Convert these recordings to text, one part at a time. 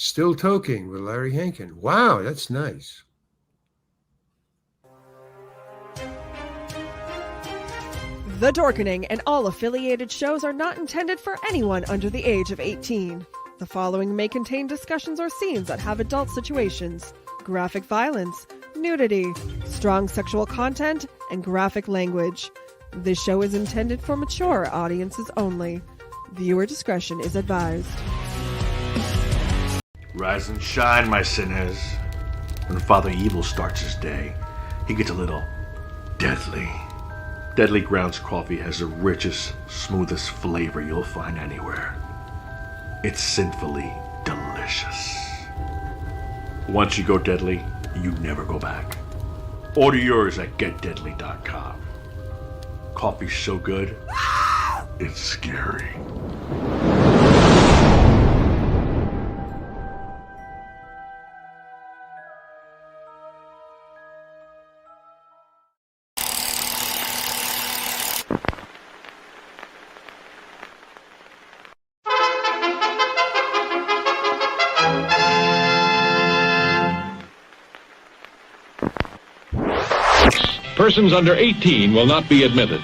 Still Toking with Larry Hankin. Wow, that's nice. The Dorkening and all affiliated shows are not intended for anyone under the age of 18. The following may contain discussions or scenes that have adult situations, graphic violence, nudity, strong sexual content, and graphic language. This show is intended for mature audiences only. Viewer discretion is advised. Rise and shine, my sinners. When Father Evil starts his day, he gets a little deadly. Deadly Grounds coffee has the richest, smoothest flavor you'll find anywhere. It's sinfully delicious. Once you go deadly, you never go back. Order yours at getdeadly.com. Coffee's so good, it's scary. Persons under 18 will not be admitted.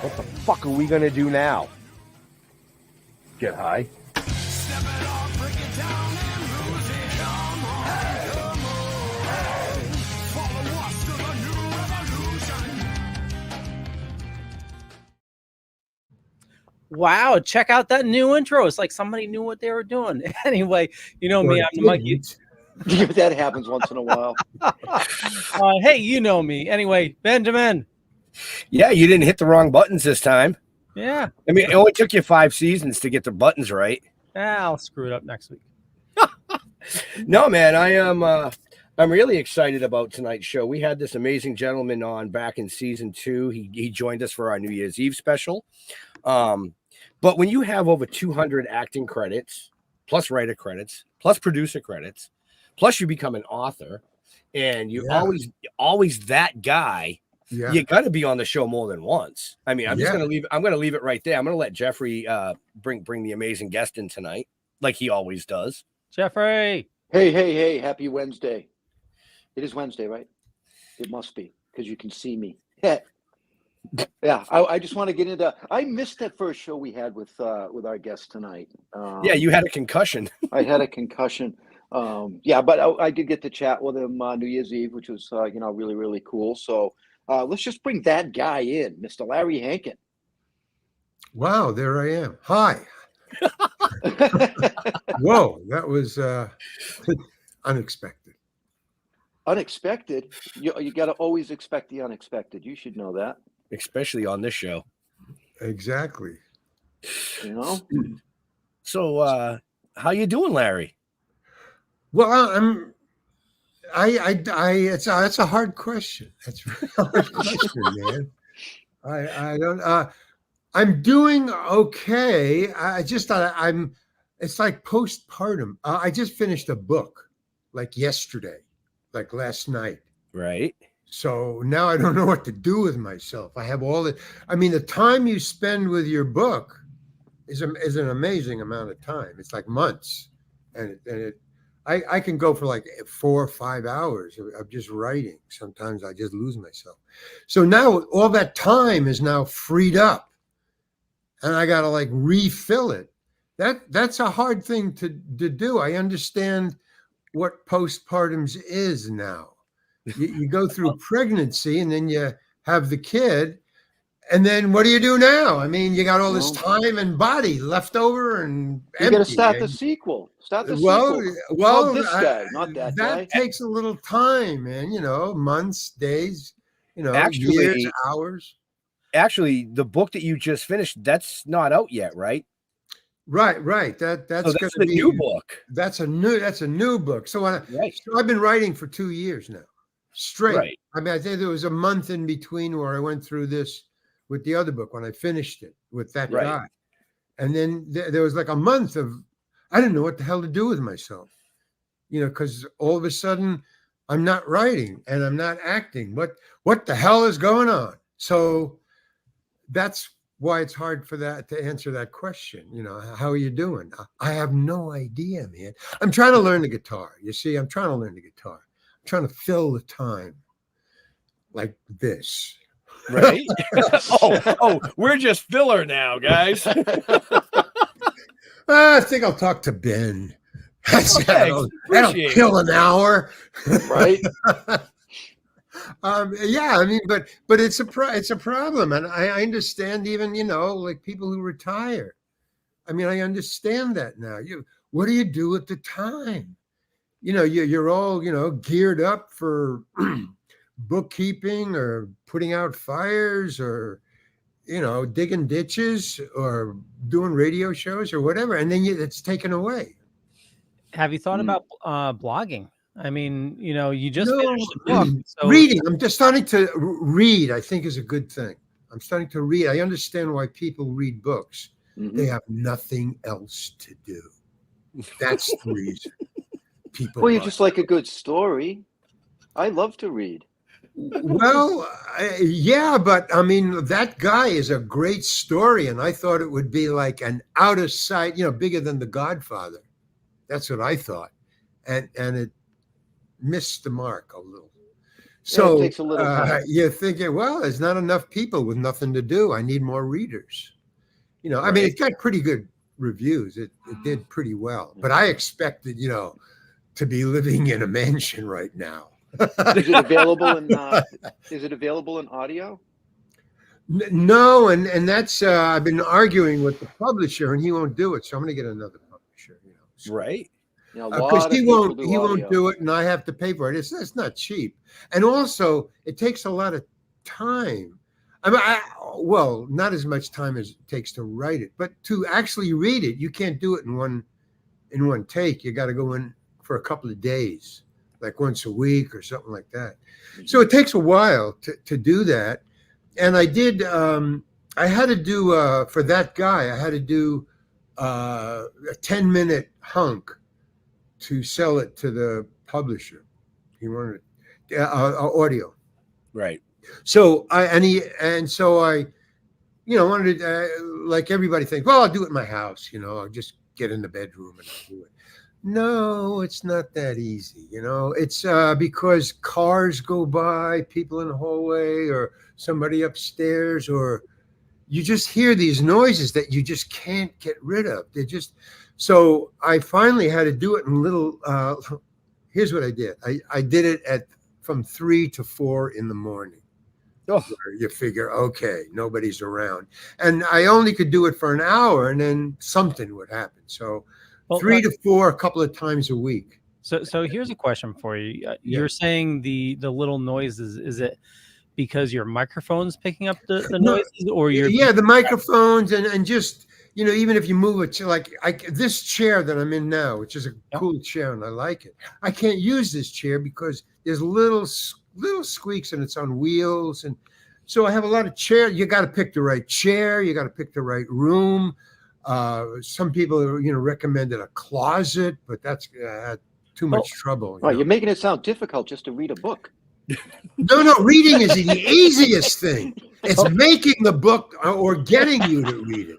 What the fuck are we gonna do now? Get high? Wow, check out that new intro. It's like somebody knew what they were doing. Anyway, you know me, I'm the monkey. That happens once in a while. Hey, you know me. Anyway, Benjamin. Yeah, you didn't hit the wrong buttons this time. Yeah. I mean, it only took you 5 seasons to get the buttons right. I'll screw it up next week. No, man, I'm really excited about tonight's show. We had this amazing gentleman on back in season 2. He joined us for our New Year's Eve special. But when you have over 200 acting credits, plus writer credits, plus producer credits, plus you become an author, and you're always that guy. Yeah. You got to be on the show more than once. I mean, I'm going to leave it right there. I'm going to let Jeffrey bring the amazing guest in tonight, like he always does. Jeffrey. Hey, happy Wednesday. It is Wednesday, right? It must be, because you can see me. Yeah, I just want to get into. I missed that first show we had with our guest tonight. Yeah, you had a concussion. I had a concussion. But I did get to chat with him New Year's Eve, which was really, really cool. So let's just bring that guy in, Mr. Larry Hankin. Wow, there I am. Hi. Whoa, that was unexpected. Unexpected? You got to always expect the unexpected. You should know that. Especially on this show. Exactly. You know? So how you doing, Larry? Well, that's a hard question. That's a really hard question, man. I don't. I'm doing okay. I just thought I'm. It's like postpartum. I just finished a book, like yesterday, like last night. Right. So now I don't know what to do with myself. I have all the. I mean, the time you spend with your book is an amazing amount of time. It's like months, and I can go for like 4 or 5 hours of just writing. Sometimes I just lose myself. So now all that time is now freed up, and I got to like refill it. That's a hard thing to do. I understand what postpartums is now. You go through pregnancy, and then you have the kid. And then what do you do now? I mean, you got all this time and body left over and You got to start the sequel. Start the sequel. Well, Called this guy, not that guy. That takes a little time, man. Months, days, Actually, years, hours. Actually, the book that you just finished, that's not out yet, right? Right. That's going going to be be a new book. That's a new book. So Right. So I've been writing for 2 years now, straight. Right. I mean, I think there was a month in between where I went through this with the other book when I finished it with that Right. guy. And then there was like a month of, I didn't know what the hell to do with myself, because all of a sudden I'm not writing and I'm not acting. What the hell is going on? So that's why it's hard for that to answer that question. How are you doing? I have no idea, man. I'm trying to learn the guitar. You see, I'm trying to learn the guitar. I'm trying to fill the time like this. Right. oh, we're just filler now, guys. I think I'll talk to Ben. That'll kill an hour. Right. Yeah, I mean, but it's a problem, and I understand even like people who retire. I mean, I understand that now. What do you do at the time? You're all geared up for bookkeeping or putting out fires or digging ditches or doing radio shows or whatever, and then it's taken away. Have you thought about blogging? I mean, you just No, finished the book. So reading. I'm just starting to read. I think is a good thing. I'm starting to read. I understand why people read books. Mhm. They have nothing else to do. That's the reason. People. Well, you just like a good story. I love to read. Well, yeah, but I mean, that guy is a great story, and I thought it would be like an out of sight, bigger than The Godfather. That's what I thought, and it missed the mark a little. So it takes a little time. you're thinking, well, there's not enough people with nothing to do. I need more readers. I mean, it got pretty good reviews. It did pretty well, but I expected, to be living in a mansion right now. Is it available in? Is it available in audio? No, and that's I've been arguing with the publisher, and he won't do it. So I'm going to get another publisher. Right. Because he won't do it, and I have to pay for it. It's not cheap, and also it takes a lot of time. I mean, well, not as much time as it takes to write it, but to actually read it, you can't do it in one take. You got to go in for a couple of days, like once a week or something like that. So it takes a while to do that. And I did. I had to do for that guy. I had to do a 10-minute hunk to sell it to the publisher. He wanted audio, right? So I wanted to, like everybody thinks, well, I'll do it in my house. I'll just get in the bedroom and I'll do it. No, it's not that easy. It's because cars go by, people in the hallway, or somebody upstairs, or you just hear these noises that you just can't get rid of. So I finally had to do it in little, here's what I did. I did it from 3 to 4 in the morning. Oh. You figure, okay, nobody's around. And I only could do it for an hour, and then something would happen. So 3 to 4 a couple of times a week. So here's a question for you. You're saying the little noises, is it because your microphone's picking up the noises, or the microphones and just even if you move it to this chair that I'm in now, which is a cool chair and I like it, I can't use this chair because there's little squeaks and it's on wheels, and So I have a lot of chair. You got to pick the right chair. You got to pick the right room. Some people, recommended a closet, but that's too much trouble. Oh, you're making it sound difficult just to read a book. No, reading is the easiest thing. It's making the book or getting you to read it.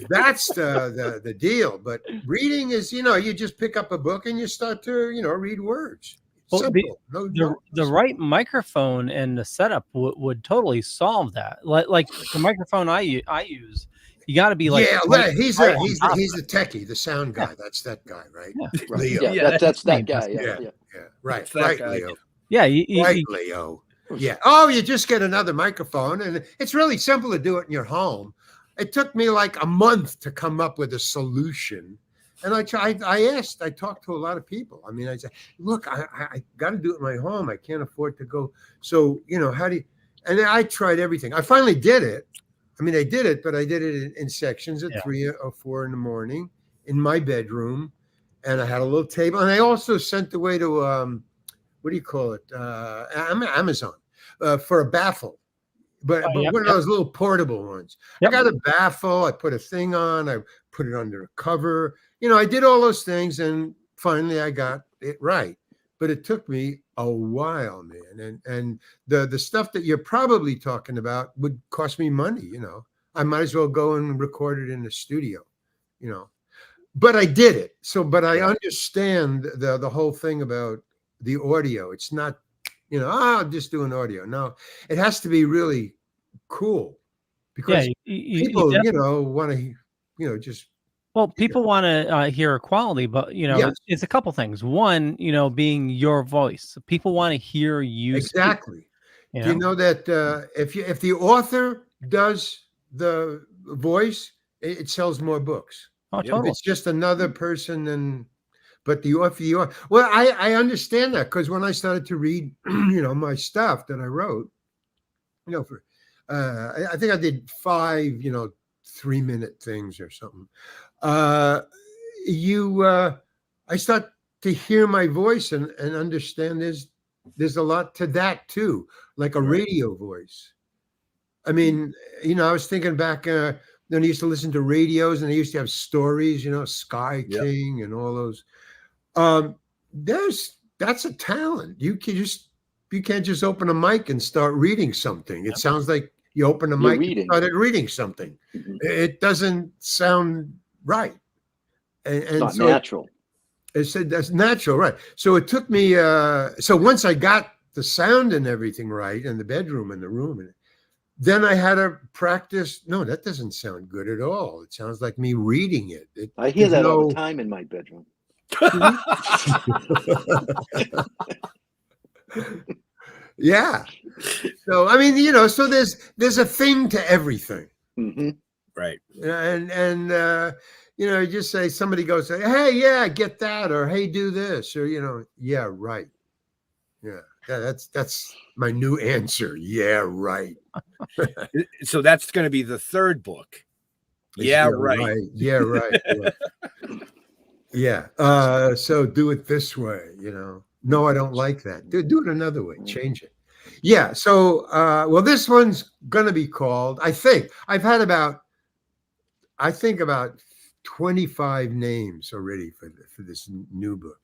That's the deal. But reading is, you just pick up a book and you start to, read words. Well, Simple. the right microphone and the setup would totally solve that. Like the microphone I use, you got to be like, he's the techie, the sound guy. That's that guy, right? Yeah. Leo. Yeah, that's that guy. Yeah. Right, guy. Leo. Yeah, Leo. Yeah. Oh, you just get another microphone, and it's really simple to do it in your home. It took me like a month to come up with a solution. And I talked to a lot of people. I mean, I said, look, I got to do it in my home. I can't afford to go. So, how do you, and I tried everything. I finally did it. I mean, I did it, but I did it in sections at 3 or 4 in the morning in my bedroom. And I had a little table. And I also sent away to, what do you call it? Amazon for a baffle. But one of those little portable ones. I got a baffle. I put a thing on. I put it under a cover. I did all those things, and finally I got it right. But it took me a while, man. And the stuff that you're probably talking about would cost me money. I might as well go and record it in the studio. But I did it. But I understand the whole thing about the audio. It's not, I'll just do an audio. No, it has to be really cool because people, want to, just. Well, people want to hear quality, but it's a couple things. One, being your voice. People want to hear you. Exactly. Do you know that if the author does the voice, it sells more books. Oh, totally. If it's just another person, but the author. Well, I understand that because when I started to read, my stuff that I wrote, I think I did 5, 3-minute things or something. I start to hear my voice and understand there's a lot to that too, like a radio voice. I mean, I was thinking back when I used to listen to radios and they used to have stories, Sky King and all those. That's a talent. You can't just open a mic and start reading something. It sounds like you open a mic and started reading something. Mm-hmm. It doesn't sound right. And not natural. It said that's natural, right? So it took me. So once I got the sound and everything right, and the bedroom and the room, and then I had to practice. No, that doesn't sound good at all. It sounds like me reading it. I hear that all the time in my bedroom. Yeah. So I mean, so there's a thing to everything. Mm-hmm. Right. And you just say, somebody goes, hey, yeah, I get that, or hey, do this, or yeah, right. Yeah, that's my new answer. Yeah, right. So that's going to be the third book. Yeah, right. Yeah, right. Yeah. So do it this way, No, I don't like that. Do it another way. Change it. Yeah. So, well, this one's going to be called, I think I've had about 25 names already for this new book.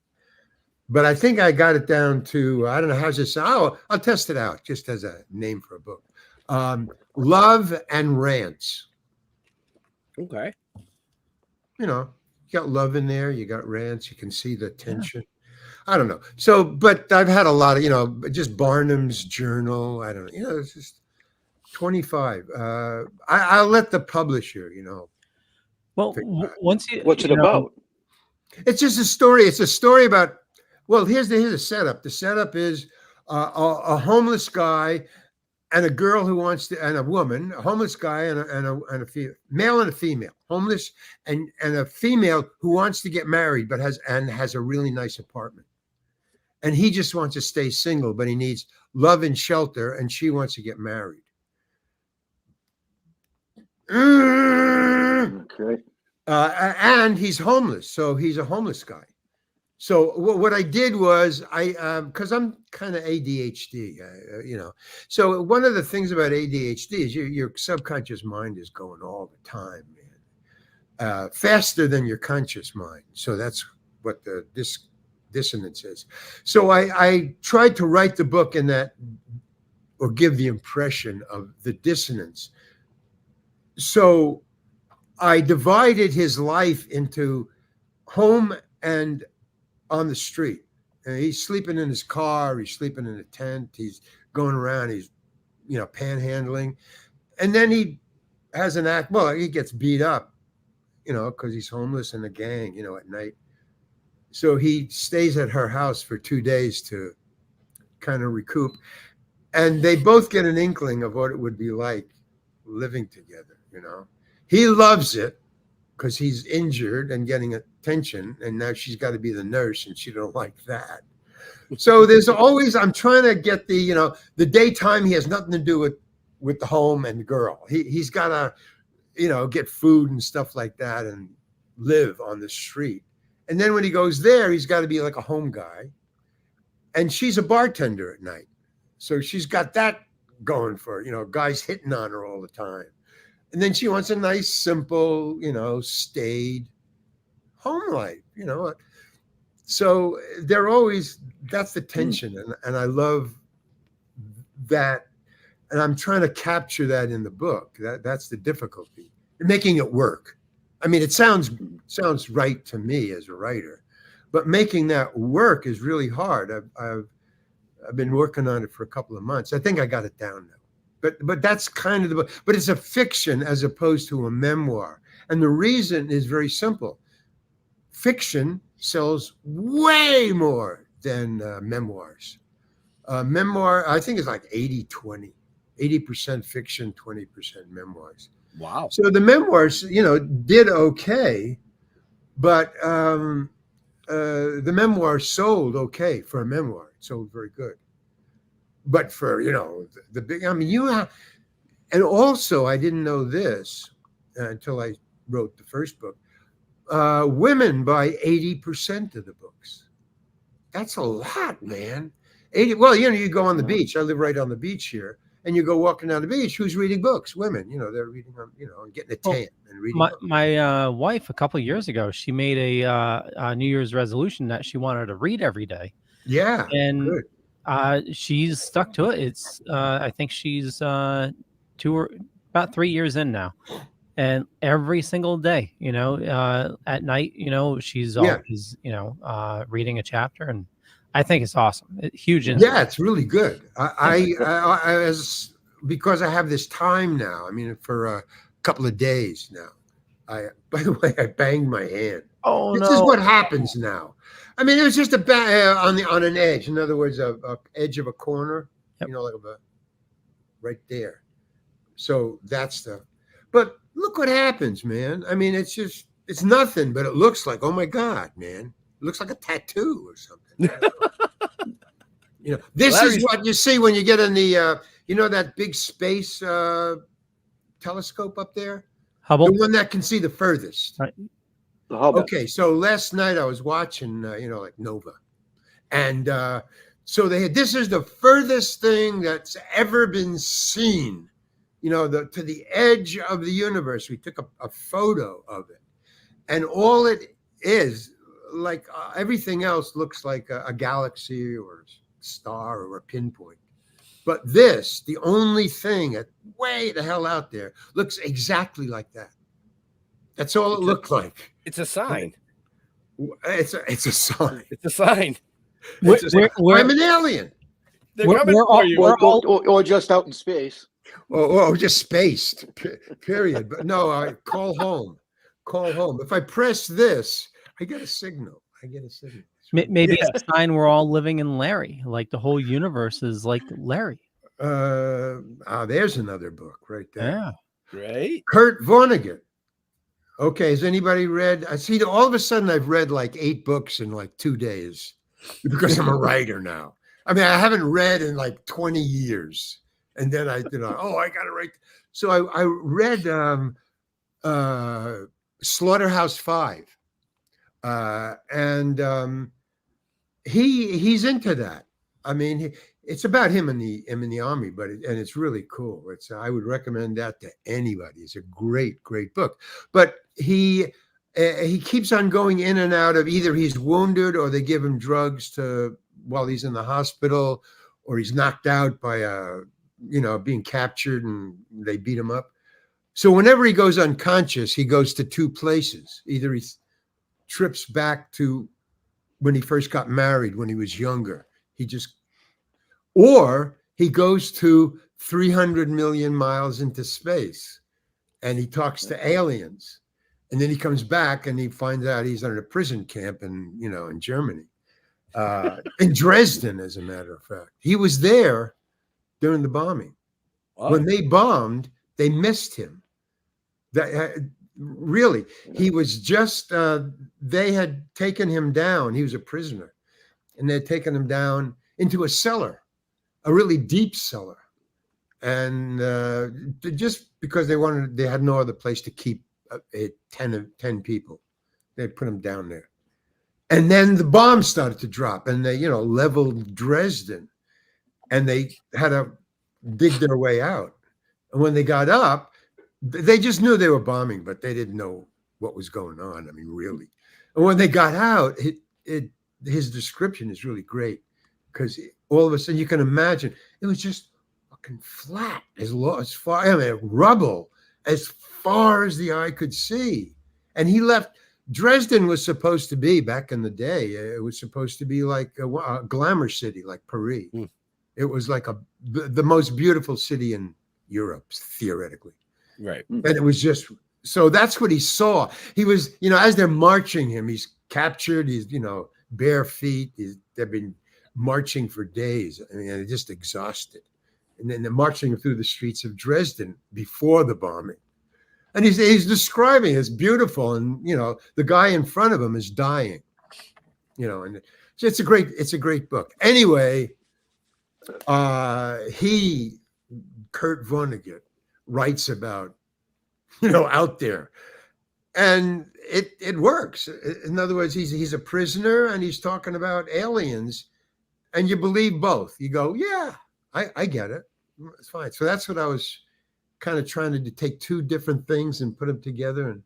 But I think I got it down to, I don't know, how's this? I'll test it out just as a name for a book. Love and Rants. Okay. You got love in there, you got rants, you can see the tension. I don't know. So, but I've had a lot of, just Barnum's journal. I don't know, it's just 25. I'll let the publisher, Well, once you, what's it about? It's just a story. It's a story about, well, here's the setup. The setup is a homeless guy and a girl who wants to, and a woman, a homeless guy and a female, male and a female, homeless and a female who wants to get married, but has a really nice apartment. And he just wants to stay single, but he needs love and shelter, and she wants to get married. Okay. And he's homeless, so he's a homeless guy. So what I did was because I'm kind of ADHD, So one of the things about ADHD is your subconscious mind is going all the time, man, faster than your conscious mind. So that's what the dissonance is. So I tried to write the book in that, or give the impression of the dissonance. So I divided his life into home and on the street. And he's sleeping in his car, he's sleeping in a tent, he's going around, he's panhandling. And then he has he gets beat up, because he's homeless in a gang, at night. So he stays at her house for 2 days to kind of recoup. And they both get an inkling of what it would be like living together, He loves it because he's injured and getting attention, and now she's got to be the nurse, and she don't like that. So there's always, I'm trying to get the daytime, he has nothing to do with the home and the girl. He's got to, get food and stuff like that and live on the street. And then when he goes there, he's got to be like a home guy. And she's a bartender at night. So she's got that going for her, guys hitting on her all the time. And then she wants a nice, simple, staid home life, So they're always, that's the tension. And I love that. And I'm trying to capture that in the book. That's the difficulty, making it work. I mean, it sounds right to me as a writer, but making that work is really hard. I've been working on it for a couple of months. I think I got it down now. But that's kind of the book. But it's a fiction as opposed to a memoir. And the reason is very simple. Fiction sells way more than memoirs. Memoir, I think, is like 80-20. 80% fiction, 20% memoirs. Wow. So the memoirs, did okay, but the memoir sold okay for a memoir. It sold very good. But for, the big, and also I didn't know this until I wrote the first book. Women buy 80% of the books. That's a lot, man. 80. Well, you go on the beach. I live right on the beach here. And you go walking down the beach. Who's reading books? Women. They're reading on, and getting a tan and reading. My wife, a couple of years ago, she made a New Year's resolution that she wanted to read every day. Yeah. And good. She's stuck to it. It's I think she's about 3 years in now, and every single day, at night, she's always, reading a chapter, and I think it's awesome. Huge. Yeah, it's really good. I because I have this time now. I mean, for a couple of days now. By the way, I banged my hand. Oh, this is what happens now. I mean, it was just on an edge. In other words, a edge of a corner. Yep. Like right there. So that's but look what happens, man. I mean, it's nothing, but it looks like, oh my God, man. It looks like a tattoo or something. This is what you see when you get in the, that big space telescope up there? Hubble? The one that can see the furthest. Right. Okay, so last night I was watching, like Nova. And so this is the furthest thing that's ever been seen, to the edge of the universe. We took a photo of it. And all it is, like everything else looks like a galaxy or a star or a pinpoint. But this, the only thing way the hell out there, looks exactly like that. That's all it looked like. It's a sign. It's a sign. It's a sign. I'm an alien. They're coming for you. Or just out in space. Or just spaced, period. But no, call home. Call home. If I press this, I get a signal. Maybe it's a sign we're all living in Larry. Like the whole universe is like Larry. There's another book right there. Yeah. Right. Kurt Vonnegut. Okay, has anybody read? I see. All of a sudden, I've read like 8 books in like 2 days because I'm a writer now. I mean, I haven't read in like 20 years, and then I got to write. So I read Slaughterhouse-Five, and he's into that. I mean, it's about him in the army, and it's really cool. I would recommend that to anybody. It's a great book. But he keeps on going in and out of either he's wounded or they give him drugs while he's in the hospital, or he's knocked out by being captured and they beat him up. So whenever he goes unconscious, he goes to two places. Either he trips back to when he first got married when he was younger. Or he goes to 300 million miles into space and he talks to aliens. And then he comes back and he finds out he's in a prison camp in Germany, in Dresden, as a matter of fact. He was there during the bombing. Wow. When they bombed, they missed him. Really, he was just, they had taken him down. He was a prisoner. And they had taken him down into a cellar, a really deep cellar. And just because they had no other place to keep 10 people. They put him down there. And then the bombs started to drop and they, leveled Dresden. And they had to dig their way out. And when they got up, they just knew they were bombing, but they didn't know what was going on. I mean, really. And when they got out, his description is really great because all of a sudden you can imagine it was just fucking flat rubble as far as the eye could see. And he left. Dresden was supposed to be, back in the day, it was supposed to be like a glamour city, like Paris. Mm. It was like the most beautiful city in Europe, theoretically. Right. And it was just, so that's what he saw. He was, as they're marching him, he's captured, he's, bare feet. They've been marching for days. I mean, they're just exhausted. And then they're marching through the streets of Dresden before the bombing. And he's describing it as beautiful. And, the guy in front of him is dying, and it's a great book. Anyway, Kurt Vonnegut writes about, out there, and it works. In other words, he's a prisoner and he's talking about aliens, and you believe both. You go, yeah, I get it. It's fine. So that's what I was kind of trying to take two different things and put them together and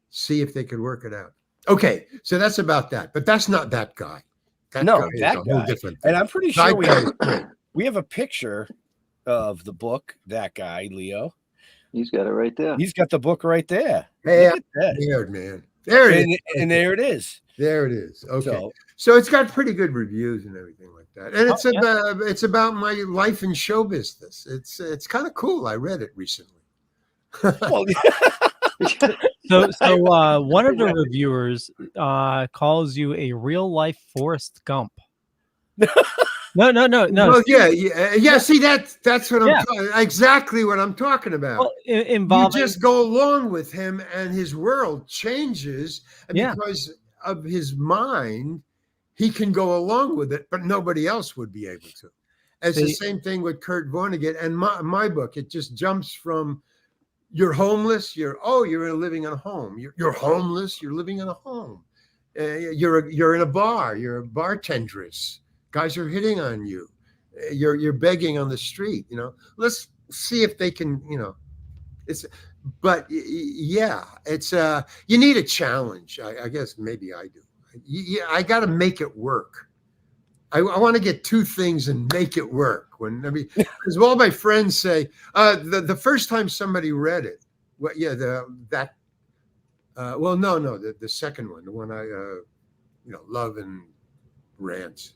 see if they could work it out. Okay, so that's about that, but that's not that guy. That guy. Different thing. And I'm pretty sure we have a picture of the book. That guy, Leo. He's got it right there. He's got the book right there. Hey, there, man. There it is. And there it is. There it is. Okay. So it's got pretty good reviews and everything like that. And it's about my life in show business. It's kind of cool. I read it recently. So one of the reviewers calls you a real life Forrest Gump. No. Well, yeah. See, that's what I'm exactly what I'm talking about. Well, you just go along with him, and his world changes, and because of his mind, he can go along with it, but nobody else would be able to. It's the same thing with Kurt Vonnegut and my book. It just jumps from you're homeless, you're living in a home. You're homeless, you're living in a home. You're in a bar, you're a bartendress. Guys are hitting on you. You're begging on the street. Let's see if they can. It's you need a challenge. I guess maybe I do. I got to make it work. I want to get two things and make it work. Because all my friends say the first time somebody read it, the second one, the one I love and rants.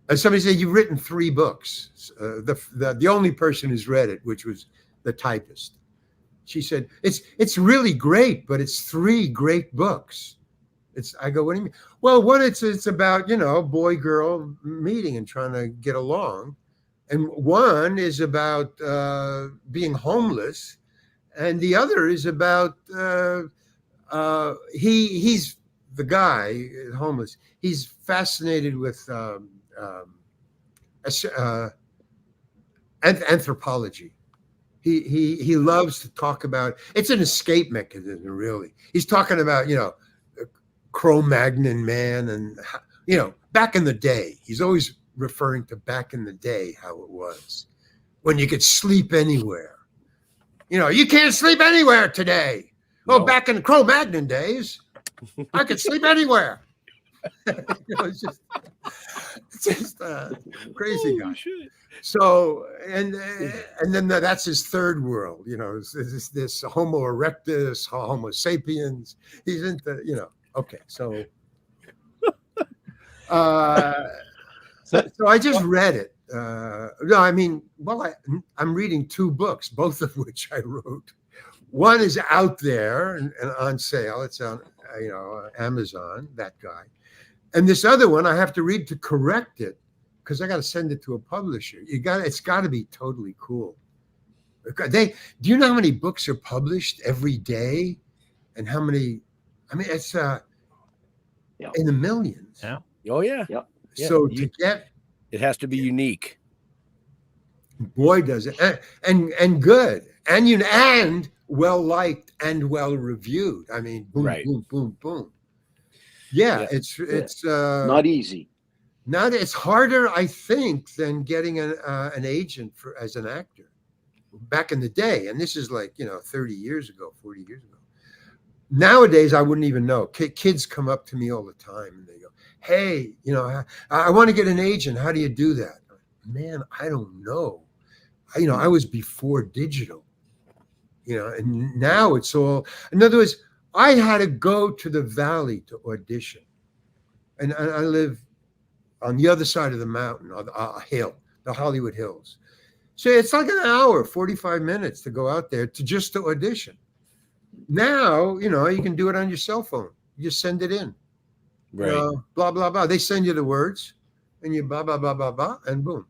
And somebody said, you've written 3 books. The only person who's read it, which was the typist. She said, it's really great, but it's 3 great books. I go, what do you mean? Well, one, it's about, boy, girl meeting and trying to get along. And one is about being homeless. And the other is about, he's the guy, homeless. He's fascinated with anthropology. He loves to talk about. It's an escape mechanism, really. He's talking about Cro-Magnon man and You know, back in the day, he's always referring to back in the day, how it was when you could sleep anywhere. You know, you can't sleep anywhere today. Oh, No. back in the Cro-Magnon days, I could sleep anywhere. You know, it's just crazy guy. Shit. So, and then that's his third world, you know, this Homo erectus, Homo sapiens. He's into, you know, okay. So, so I just read it. No, I mean, well, I'm reading 2 books, both of which I wrote. One is out there and on sale. It's on, you know, Amazon, that guy. And this other one, I have to read to correct it because I got to send it to a publisher. It's got to be totally cool. Do you know how many books are published every day, and how many? I mean, it's in the millions. Yeah. Oh yeah. Yep. So to get, It has to be unique. boy, does it, and good, and well liked and well reviewed. I mean, boom, Right. boom, boom, boom. Yeah, Yeah. it's Not easy. it's harder, I think, than getting an agent as an actor back in the day. And this is like, you know, 30 years ago, 40 years ago. Nowadays, I wouldn't even know. Kids come up to me all the time and they go, hey, you know, I want to get an agent. How do you do that? Man, I don't know. You know, I was before digital, you know, and now it's all, in other words, I had to go to the valley to audition. And I live on the other side of the mountain, on a hill, the Hollywood Hills. So it's like an hour, 45 minutes to go out there to audition. Now, you know, you can do it on your cell phone. You just send it in. Right. Blah, blah, blah. They send you the words and you blah, blah, blah, blah, blah, and boom.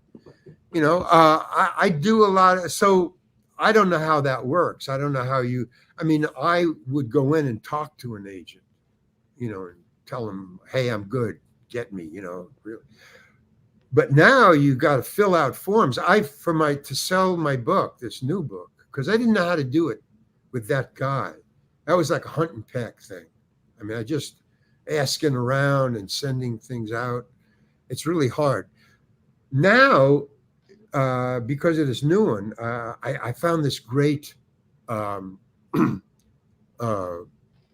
You know, I do a lot of, so I don't know how that works. I don't know how I mean, I would go in and talk to an agent, you know, and tell them, hey, I'm good. Get me, you know, really. But now you got to fill out forms. To sell my book, this new book, because I didn't know how to do it with that guy. That was like a hunt and peck thing. I mean, I just asking around and sending things out. It's really hard. Now, because of this new one, I found this great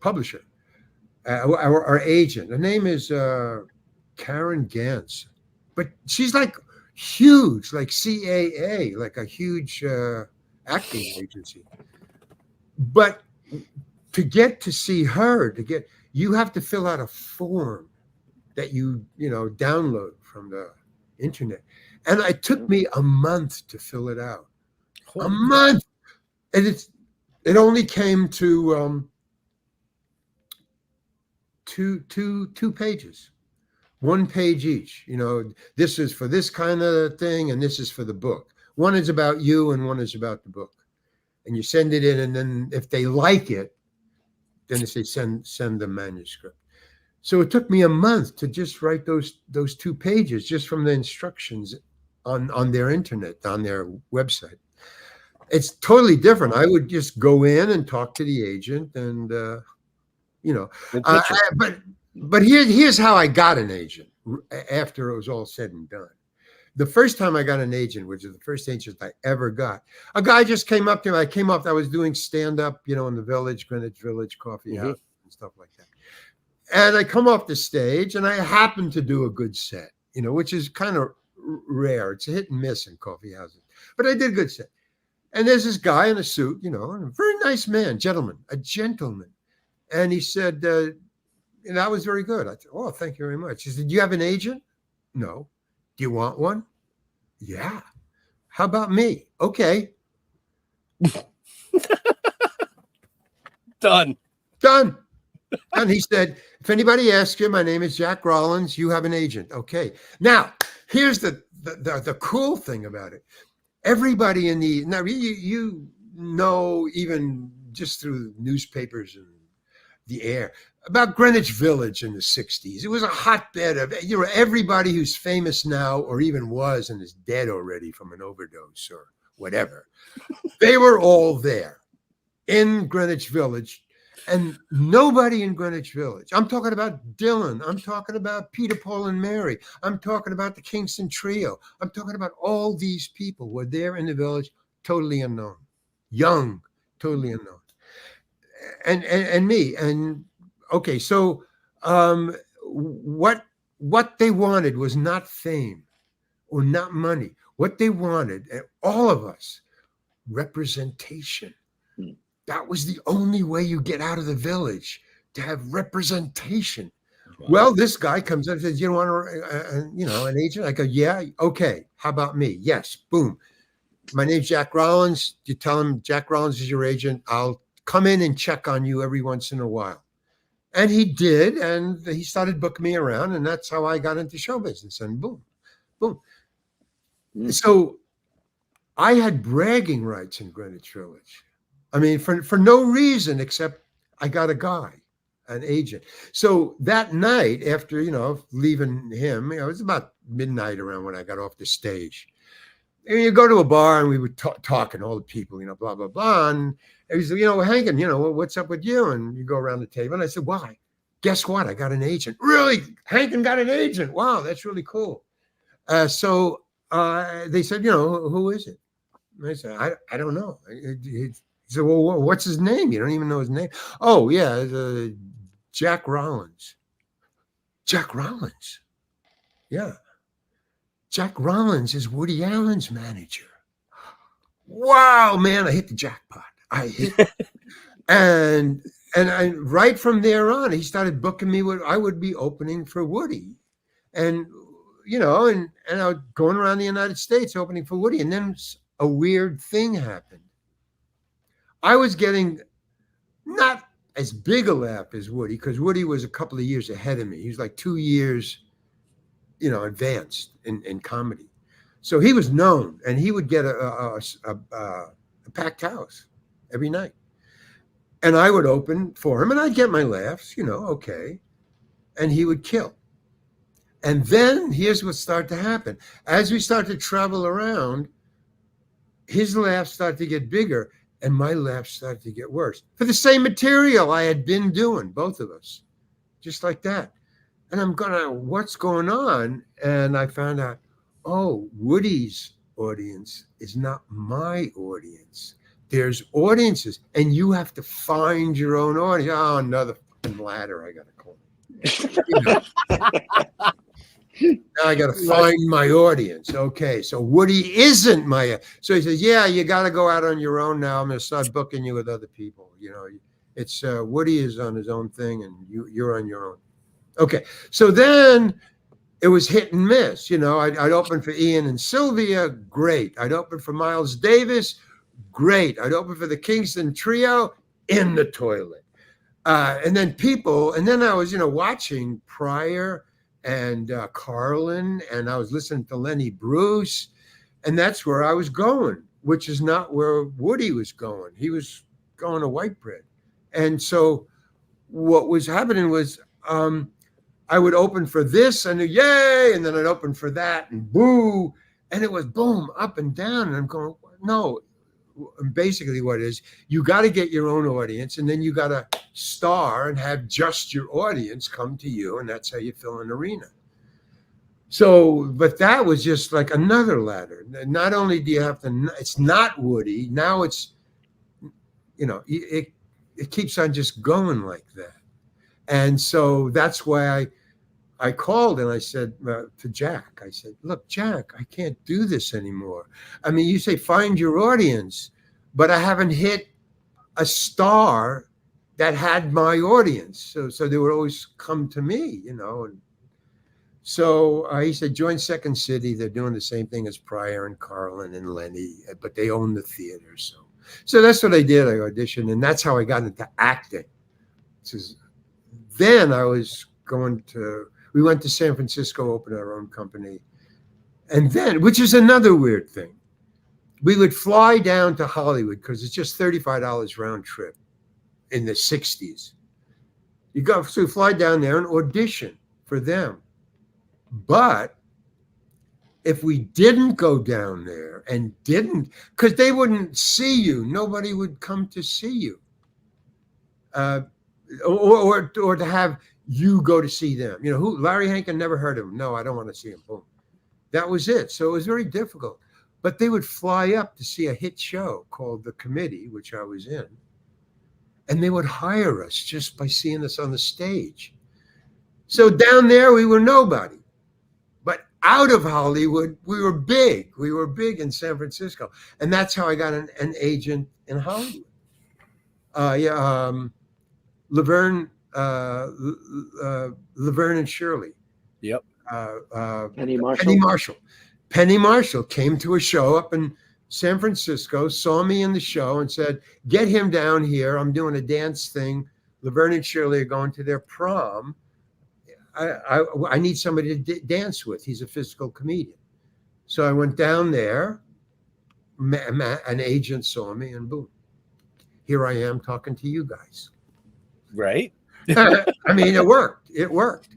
publisher, our agent. Her name is Karen Gantz, but she's like huge, like CAA, like a huge acting agency. But to get to see her, you have to fill out a form that you download from the internet. And it took me a month to fill it out. A month. And it only came to two pages, 1 page each. You know, this is for this kind of thing, and this is for the book. One is about you, and one is about the book. And you send it in, and then if they like it, then they say send the manuscript. So it took me a month to just write those 2 pages just from the instructions on their internet, on their website. It's totally different. I would just go in and talk to the agent, and but here's how I got an agent after it was all said and done. The first time I got an agent, which is the first agent I ever got, a guy just came up to me. I was doing stand-up, in the Village, Greenwich Village coffee house and stuff like that. And I come off the stage, and I happened to do a good set, which is kind of rare. It's a hit and miss in coffee houses. But I did a good set. And there's this guy in a suit, and a very nice man, a gentleman. And he said, and that was very good. I said, oh, thank you very much. He said, do you have an agent? No. Do you want one? Yeah. How about me? Okay. Done. And he said, if anybody asks you, my name is Jack Rollins, you have an agent. Okay. Now, here's the cool thing about it. Everybody now you know, even just through newspapers and the air, about Greenwich Village in the 60s. It was a hotbed of, everybody who's famous now or even was and is dead already from an overdose or whatever. They were all there in Greenwich Village. And nobody in Greenwich Village. I'm talking about Dylan. I'm talking about Peter, Paul, and Mary. I'm talking about the Kingston Trio. I'm talking about all these people were there in the village, totally unknown, young, totally unknown, and me. And okay, so what they wanted was not fame or not money. What they wanted, all of us, representation. That was the only way you get out of the village, to have representation. Wow. Well, this guy comes up and says, "You want an agent?" I go, "Yeah, okay. How about me?" "Yes." Boom. "My name's Jack Rollins." You tell him Jack Rollins is your agent. I'll come in and check on you every once in a while. And he did, and he started booking me around, and that's how I got into show business. And boom, boom. So I had bragging rights in Greenwich Village. I mean, for no reason except I got a guy, an agent. So that night, after, leaving him, it was about midnight around when I got off the stage. And you go to a bar and we were talking, all the people, blah, blah, blah. And he said, Hankin, what's up with you? And you go around the table. And I said, why? Guess what? I got an agent. Really? Hankin got an agent. Wow, that's really cool. So they said, who is it? And I said, I don't know. He said, well, what's his name? You don't even know his name. Oh, yeah, Jack Rollins. Jack Rollins. Yeah. Jack Rollins is Woody Allen's manager. Wow, man, I hit the jackpot. And right from there on, he started booking me I would be opening for Woody. And, and I was going around the United States opening for Woody. And then a weird thing happened. I was getting not as big a laugh as Woody, because Woody was a couple of years ahead of me. He was like 2 years, advanced in comedy. So he was known, and he would get a packed house every night. And I would open for him, and I'd get my laughs, okay. And he would kill. And then here's what started to happen. As we started to travel around, his laughs started to get bigger, and my laughs started to get worse. For the same material I had been doing, both of us, just like that. And I'm going, what's going on? And I found out, Woody's audience is not my audience. There's audiences, and you have to find your own audience. Oh, another fucking ladder I got to call. Now I got to find my audience. Okay, so Woody isn't so he says, yeah, you got to go out on your own now. I'm going to start booking you with other people. It's Woody is on his own thing, and you're on your own. Okay, so then it was hit and miss. I'd open for Ian and Sylvia, great. I'd open for Miles Davis, great. I'd open for the Kingston Trio, in the toilet. And then I was, watching Pryor and Carlin, and I was listening to Lenny Bruce, and that's where I was going, which is not where Woody was going. He was going to White Bread. And so what was happening was I would open for this and yay, and then I'd open for that and boo, and it was boom, up and down. And I'm going, no, basically what it is, you got to get your own audience, and then you got to star and have just your audience come to you, and that's how you fill an arena. So, but that was just like another ladder. Not only do you have to, it's not Woody, now it's, it keeps on just going like that. And so that's why I called and I said to Jack, I said, look, Jack, I can't do this anymore. I mean, you say find your audience, but I haven't hit a star that had my audience. So they would always come to me, And so he said, join Second City. They're doing the same thing as Pryor and Carlin and Lenny, but they own the theater. So that's what I did. I auditioned, and that's how I got into acting. Then I was we went to San Francisco, opened our own company. And then, which is another weird thing, we would fly down to Hollywood because it's just $35 round trip in the 60s. So fly down there and audition for them. But if we didn't go down there and because they wouldn't see you, nobody would come to see you. or to have you go to see them. You know, who Larry Hankin, never heard of him. No, I don't want to see him. Boom. That was it. So it was very difficult. But they would fly up to see a hit show called The Committee, which I was in. And they would hire us just by seeing us on the stage. So down there, we were nobody. But out of Hollywood, we were big. We were big in San Francisco. And that's how I got an agent in Hollywood. Laverne and Shirley. Yep. Penny Marshall. Penny Marshall came to a show up in San Francisco, saw me in the show and said, get him down here. I'm doing a dance thing. Laverne and Shirley are going to their prom. I need somebody to dance with. He's a physical comedian. So I went down there. An agent saw me and boom. Here I am talking to you guys. Right. I mean, it worked. It worked.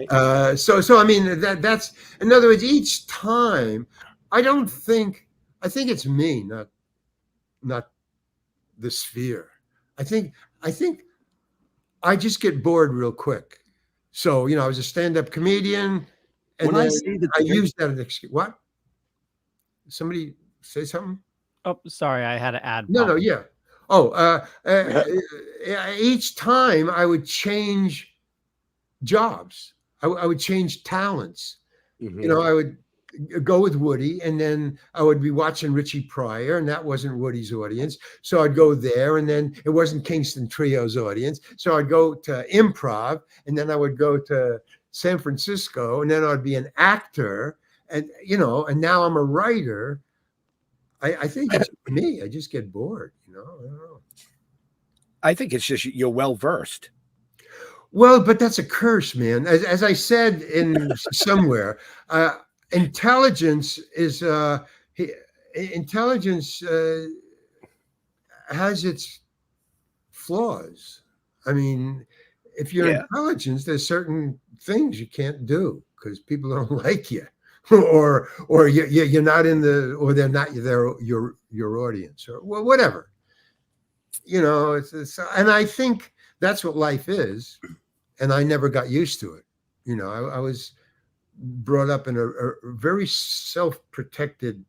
Right. So I mean, that's, in other words, each time, I think it's me, not the sphere. I think I just get bored real quick. So, you know, I was a stand-up comedian, and When I then see the I used that as an excuse. What? Somebody say something? Oh, sorry, I had to add. No, yeah. Oh, each time I would change jobs. I would change talents. Mhm. You know, I would go with Woody, and then I would be watching Richie Pryor, and that wasn't Woody's audience. So I'd go there, and then it wasn't Kingston Trio's audience. So I'd go to improv, and then I would go to San Francisco, and then I'd be an actor, and, you know, and now I'm a writer. I think it's me. I just get bored, you know. I don't know. I think it's just you're well versed. Well, but that's a curse, man. As I said in somewhere, intelligence is intelligence has its flaws. I mean, if you're intelligent, there's certain things you can't do because people don't like you, or you're not in the, or they're not your audience, or well, whatever. You know, it's and I think that's what life is, and I never got used to it. You know, I was brought up in a very self-protected.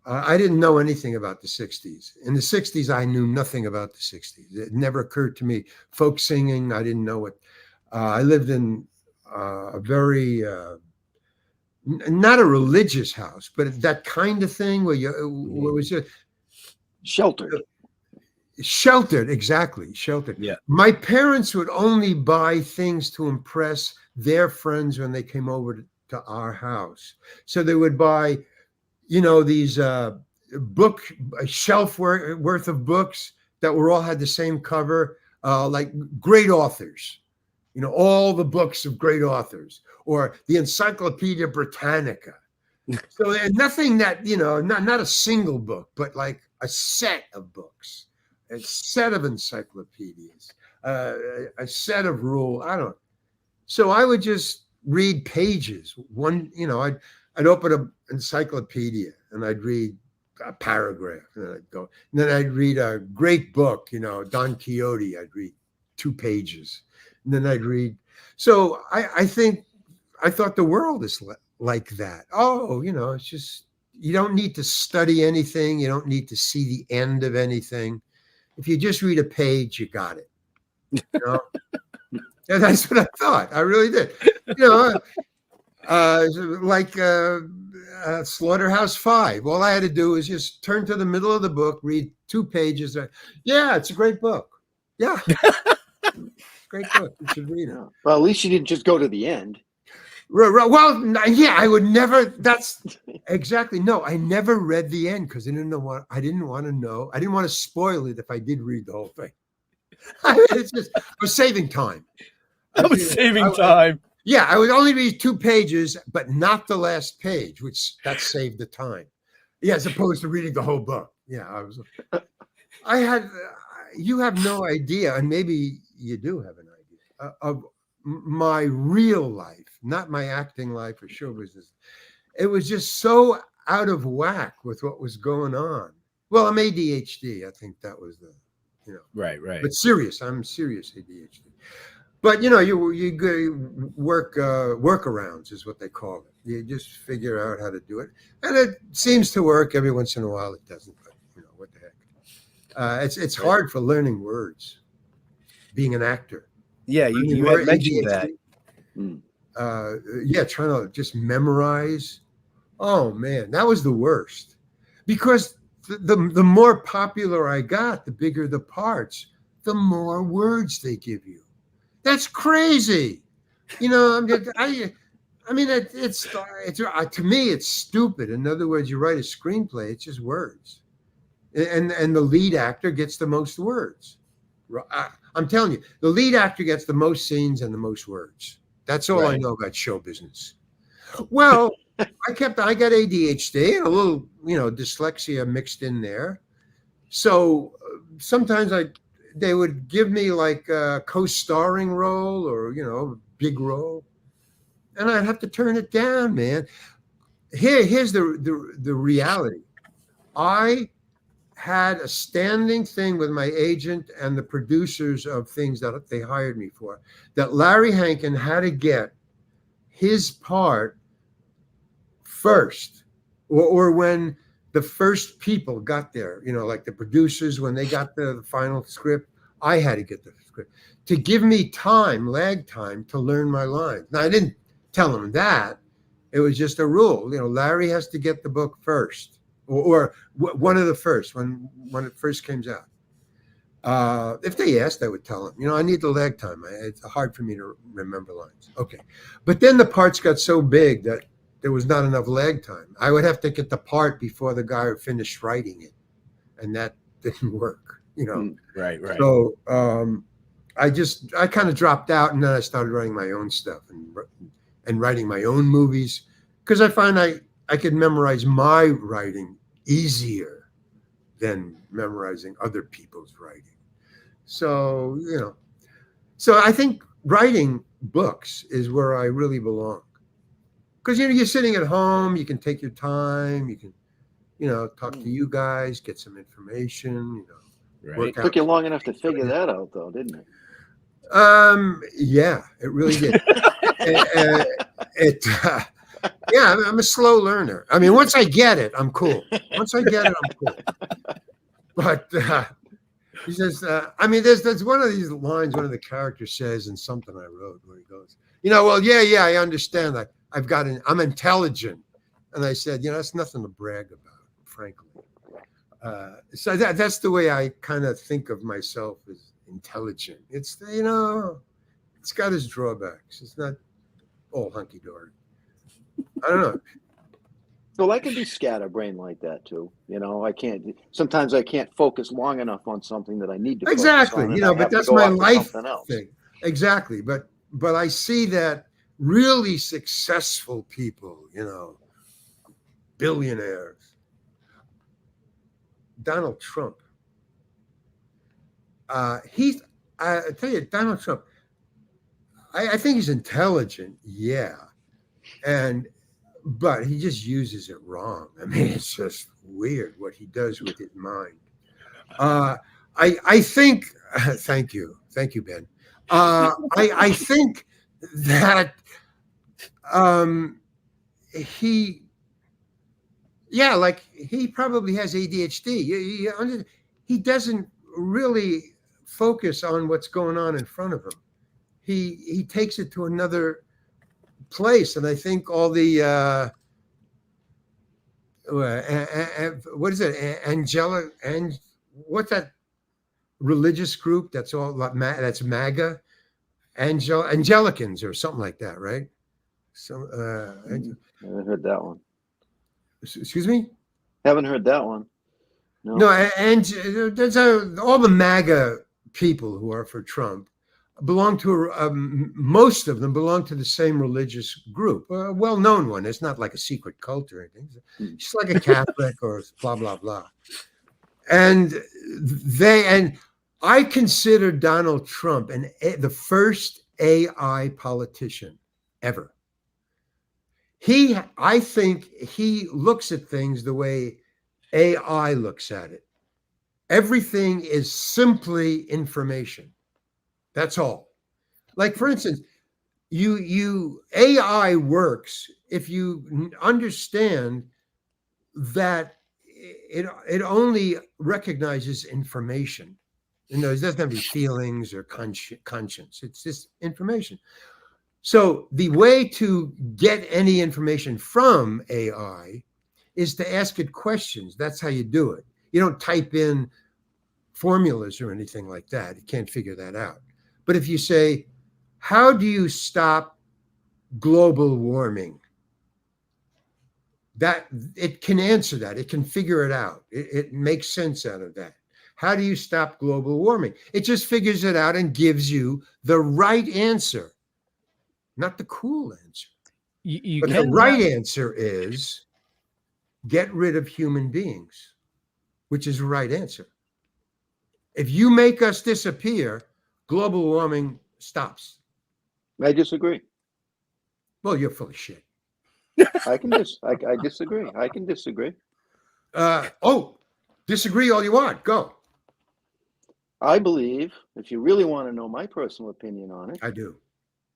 I didn't know anything about the 60s. In the 60s, I knew nothing about the 60s. It never occurred to me. Folk singing, I didn't know what. I lived in a very, not a religious house, but that kind of thing where where it was just sheltered, exactly, sheltered. Yeah. My parents would only buy things to impress their friends when they came over to our house. So they would buy, you know, these a shelf worth of books that were all had the same cover, like great authors, you know, all the books of great authors, or the Encyclopedia Britannica. So nothing that, you know, not a single book, but like a set of books. A set of encyclopedias, a set of rules. I don't. So I would just read pages. One, you know, I'd open an encyclopedia and I'd read a paragraph, and then I'd go. And then I'd read a great book, you know, Don Quixote. I'd read 2 pages, and then I'd read. So I think I thought the world is like that. Oh, you know, it's just, you don't need to study anything. You don't need to see the end of anything. If you just read a page, you got it. You know? And that's what I thought. I really did. You know, like Slaughterhouse-Five. All I had to do was just turn to the middle of the book, read 2 pages. Yeah, it's a great book. Yeah. Great book. You should read it. Well, at least you didn't just go to the end. Well, yeah, I would never. That's exactly. No, I never read the end because I didn't know what. I didn't want to know. I didn't want to spoil it if I did read the whole thing. It's just, I was saving time. I was saving time. Yeah, I would only read 2 pages, but not the last page, which that saved the time. Yeah, as opposed to reading the whole book. Yeah, I had. You have no idea, and maybe you do have an idea of my real life, not my acting life or show business. It was just so out of whack with what was going on. Well, I'm ADHD. I think that was you know. Right. But serious. I'm serious ADHD. But you know, you go workarounds is what they call it. You just figure out how to do it, and it seems to work. Every once in a while, it doesn't. But you know, what the heck? It's hard for learning words. Being an actor. Yeah, you had mentioned that. Yeah, trying to just memorize. Oh man, that was the worst. Because the more popular I got, the bigger the parts, the more words they give you. That's crazy. You know, I mean, it's to me, it's stupid. In other words, you write a screenplay, it's just words, and the lead actor gets the most words. I'm telling you, the lead actor gets the most scenes and the most words. That's all I know about show business. Well, I got ADHD and a little, you know, dyslexia mixed in there. So sometimes they would give me like a co-starring role or, you know, big role, and I'd have to turn it down, man. Here's the reality. I had a standing thing with my agent and the producers of things that they hired me for, that Larry Hankin had to get his part first, or when the first people got there, you know, like the producers, when they got the final script, I had to get the script to give me time, lag time, to learn my lines. Now, I didn't tell him that. It was just a rule. You know, Larry has to get the book first, or one of the first, when it first comes out. If they asked, I would tell them, you know, I need the lag time. It's hard for me to remember lines. Okay. But then the parts got so big that there was not enough lag time. I would have to get the part before the guy finished writing it. And that didn't work, you know. Right. So I kind of dropped out, and then I started writing my own stuff and writing my own movies, because I find I could memorize my writing easier than memorizing other people's writing. So, you know, I think writing books is where I really belong. Because, you know, you're sitting at home, you can take your time, you can, you know, talk to you guys, get some information, you know. Right. It took you long enough to figure that out, though, didn't it? Yeah, it really did. Yeah, I'm a slow learner. I mean, once I get it, I'm cool. Once I get it, I'm cool. But he says, I mean, there's one of these lines one of the characters says in something I wrote, where he goes, you know, well, yeah, I understand that. I'm intelligent. And I said, you know, that's nothing to brag about, frankly. So that's the way I kind of think of myself, as intelligent. It's, you know, it's got its drawbacks. It's not all hunky-dory. I don't know. Well, I can be scatterbrained like that too. You know, sometimes I can't focus long enough on something that I need to. Exactly. On, you know, I but that's my life thing. Exactly. But I see that really successful people, you know, billionaires, Donald Trump. I tell you, Donald Trump, I think he's intelligent, yeah. But he just uses it wrong. I mean, it's just weird what he does with his mind. I think, thank you, Ben. I think that he probably has ADHD. He doesn't really focus on what's going on in front of him. He takes it to another place, and I think all the what is it, what's that religious group that's that's MAGA, Angelicans or something like that, right? So I haven't heard that one. Excuse me? Haven't heard that one. No, and there's all the MAGA people who are for Trump belong to most of them belong to the same religious group, a well-known one. It's not like a secret cult or anything. It's like a Catholic or blah blah blah. And I consider Donald Trump the first AI politician ever. I think he looks at things the way AI looks at it. Everything is simply information. That's all. Like, for instance, AI works if you understand that it only recognizes information. It doesn't have any feelings or conscience. It's just information. So the way to get any information from AI is to ask it questions. That's how you do it. You don't type in formulas or anything like that. You can't figure that out. But if you say, how do you stop global warming? That it can answer that. It can figure it out. It makes sense out of that. How do you stop global warming? It just figures it out and gives you the right answer, not the cool answer. But the right answer is get rid of human beings, which is the right answer. If you make us disappear, global warming stops. I disagree. Well, you're full of shit. I disagree. I can disagree. Disagree all you want. Go. I believe, if you really want to know my personal opinion on it, I do.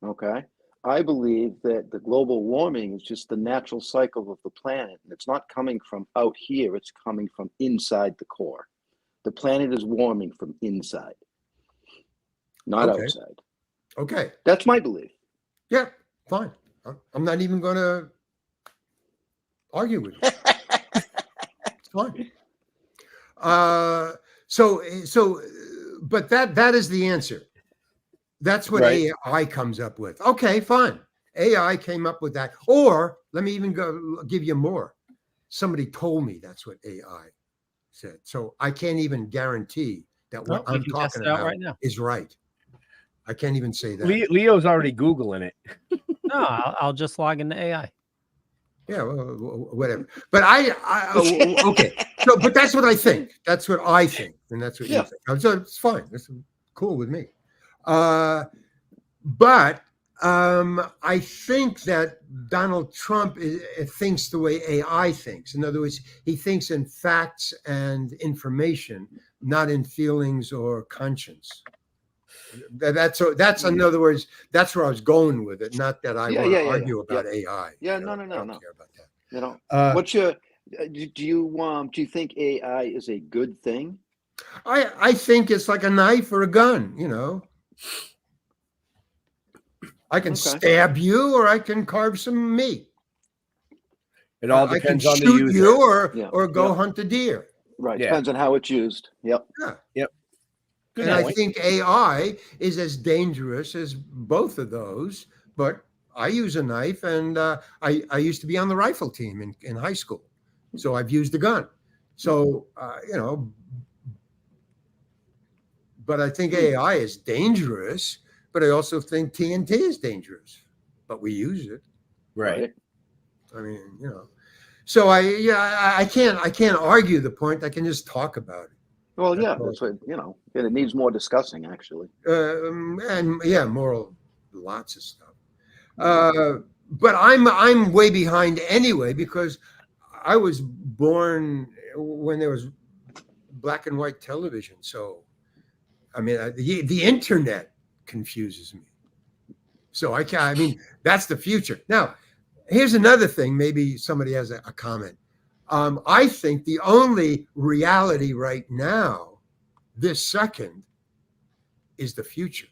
okay, I believe that the global warming is just the natural cycle of the planet. It's not coming from out here. It's coming from inside the core. The planet is warming from inside, not outside. Okay. That's my belief. Yeah, fine. I'm not even going to argue with you. It's fine. But that is the answer. That's what AI comes up with. Okay, fine. AI came up with that. Or let me even give you more. Somebody told me that's what AI said. So I can't even guarantee that what I'm talking about right now is right. I can't even say that. Leo's already Googling it. No, I'll just log into AI. Yeah, well, whatever. But okay. So, but that's what I think. That's what I think, and that's what you think. So it's fine. That's cool with me. But I think that Donald Trump thinks the way AI thinks. In other words, he thinks in facts and information, not in feelings or conscience. That's in other words, that's where I was going with it. Not that I want to argue about AI. Yeah, no. I don't care about that. You know, what's your? Do you think AI is a good thing? I think it's like a knife or a gun. You know, I can stab you or I can carve some meat. It all depends on the user. You or go hunt a deer. Right. Depends on how it's used. Yep. Yeah. Yep. And I think AI is as dangerous as both of those, but I use a knife, and I used to be on the rifle team in high school, so I've used a gun. So, but I think AI is dangerous, but I also think TNT is dangerous, but we use it. Right. I mean, so I can't argue the point. I can just talk about it. Well, that's what, and it needs more discussing, actually. Lots of stuff. But I'm way behind anyway, because I was born when there was black and white television. So, I mean, the internet confuses me. So I mean, that's the future. Now, here's another thing. Maybe somebody has a comment. I think the only reality right now, this second, is the future.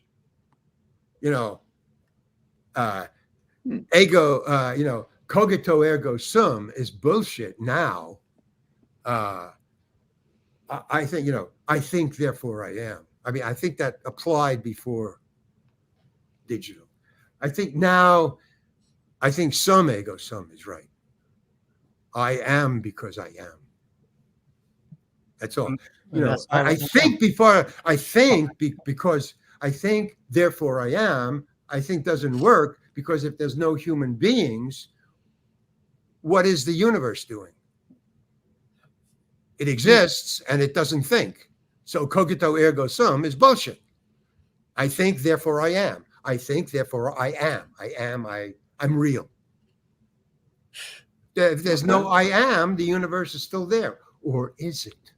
Cogito ergo sum is bullshit now. I think therefore I am. I mean, I think that applied before digital. I think now, some ergo sum is right. I am because I am. That's all. I think because I think, therefore I am, I think doesn't work, because if there's no human beings, what is the universe doing? It exists and it doesn't think. So cogito ergo sum is bullshit. I think, therefore I am. I think, therefore I am. I'm real. If there's no I am, the universe is still there. Or is it?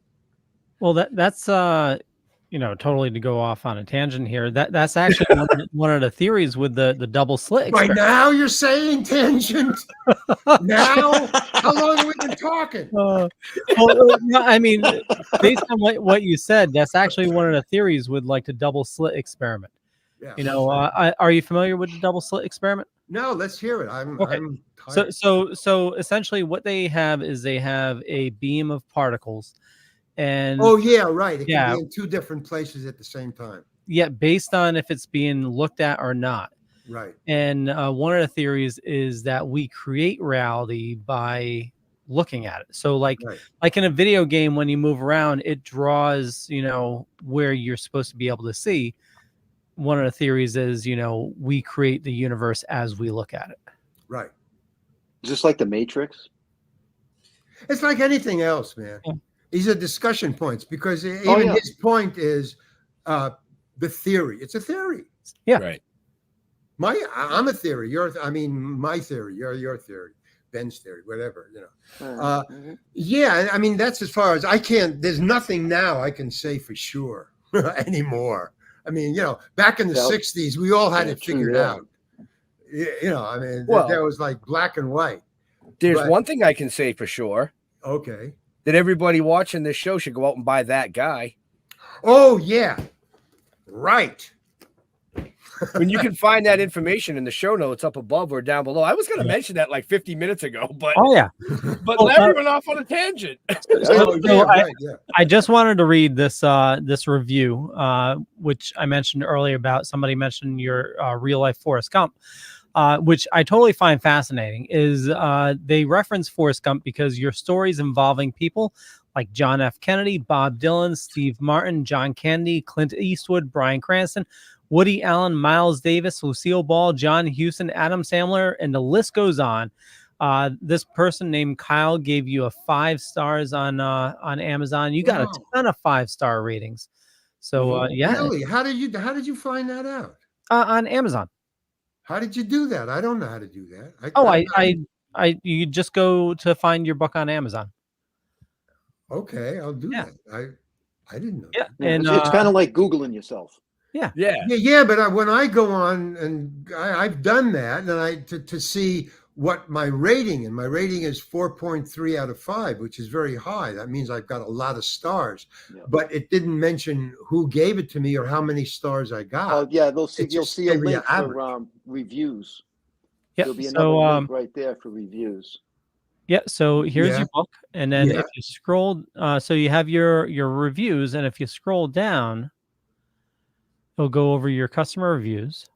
Well, that's totally to go off on a tangent here. That's actually one of the theories with the double slit Right experiment. now you're saying tangent. Now, how long have we been talking? Well, no, I mean, based on what you said, that's actually one of the theories with like the double slit experiment. Yeah. Are you familiar with the double slit experiment? No, let's hear it. I'm So tired. so essentially, what they have is they have a beam of particles, and Oh yeah, right. It Yeah. can be in two different places at the same time. based on if it's being looked at or not. Right. And one of the theories is that we create reality by looking at it. So like in a video game, when you move around, it draws, where you're supposed to be able to see. One of the theories is, we create the universe as we look at it. Right. Is this like the Matrix? It's like anything else, man. Yeah. These are discussion points because even his point is the theory. It's a theory. Yeah. Right. I'm a theory. My theory. Your theory. Ben's theory. Whatever. Yeah. I mean, that's as far as I can't. There's nothing now I can say for sure anymore. I mean, back in the '60s, we all had it figured out. There was like black and white. There's one thing I can say for sure. Okay. That everybody watching this show should go out and buy That Guy. Oh, yeah. Right. When you can find that information in the show notes up above or down below. I was going to mention that like 50 minutes ago, but but Larry went off on a tangent. I just wanted to read this review, which I mentioned earlier about somebody mentioned your real life Forrest Gump, which I totally find fascinating. Is they reference Forrest Gump because your stories involving people like John F. Kennedy, Bob Dylan, Steve Martin, John Kennedy, Clint Eastwood, Bryan Cranston, Woody Allen, Miles Davis, Lucille Ball, John Huston, Adam Sandler, and the list goes on. This person named Kyle gave you a 5 stars on Amazon. You got a ton of 5-star ratings. So Really? How did you find that out? On Amazon. How did you do that? I don't know how to do that. You just go to find your book on Amazon. Okay, I'll do that. I didn't know. Yeah, that. and It's kind of like Googling yourself. Yeah. But when I go on and I've done that, and to see what my rating is 4.3 out of 5, which is very high. That means I've got a lot of stars. Yeah. But it didn't mention who gave it to me or how many stars I got. Oh yeah, you'll see a link for reviews. Yeah, there'll be another link right there for reviews. Yeah, so here's your book, and then if you scroll, so you have your reviews, and if you scroll down, it'll go over your customer reviews.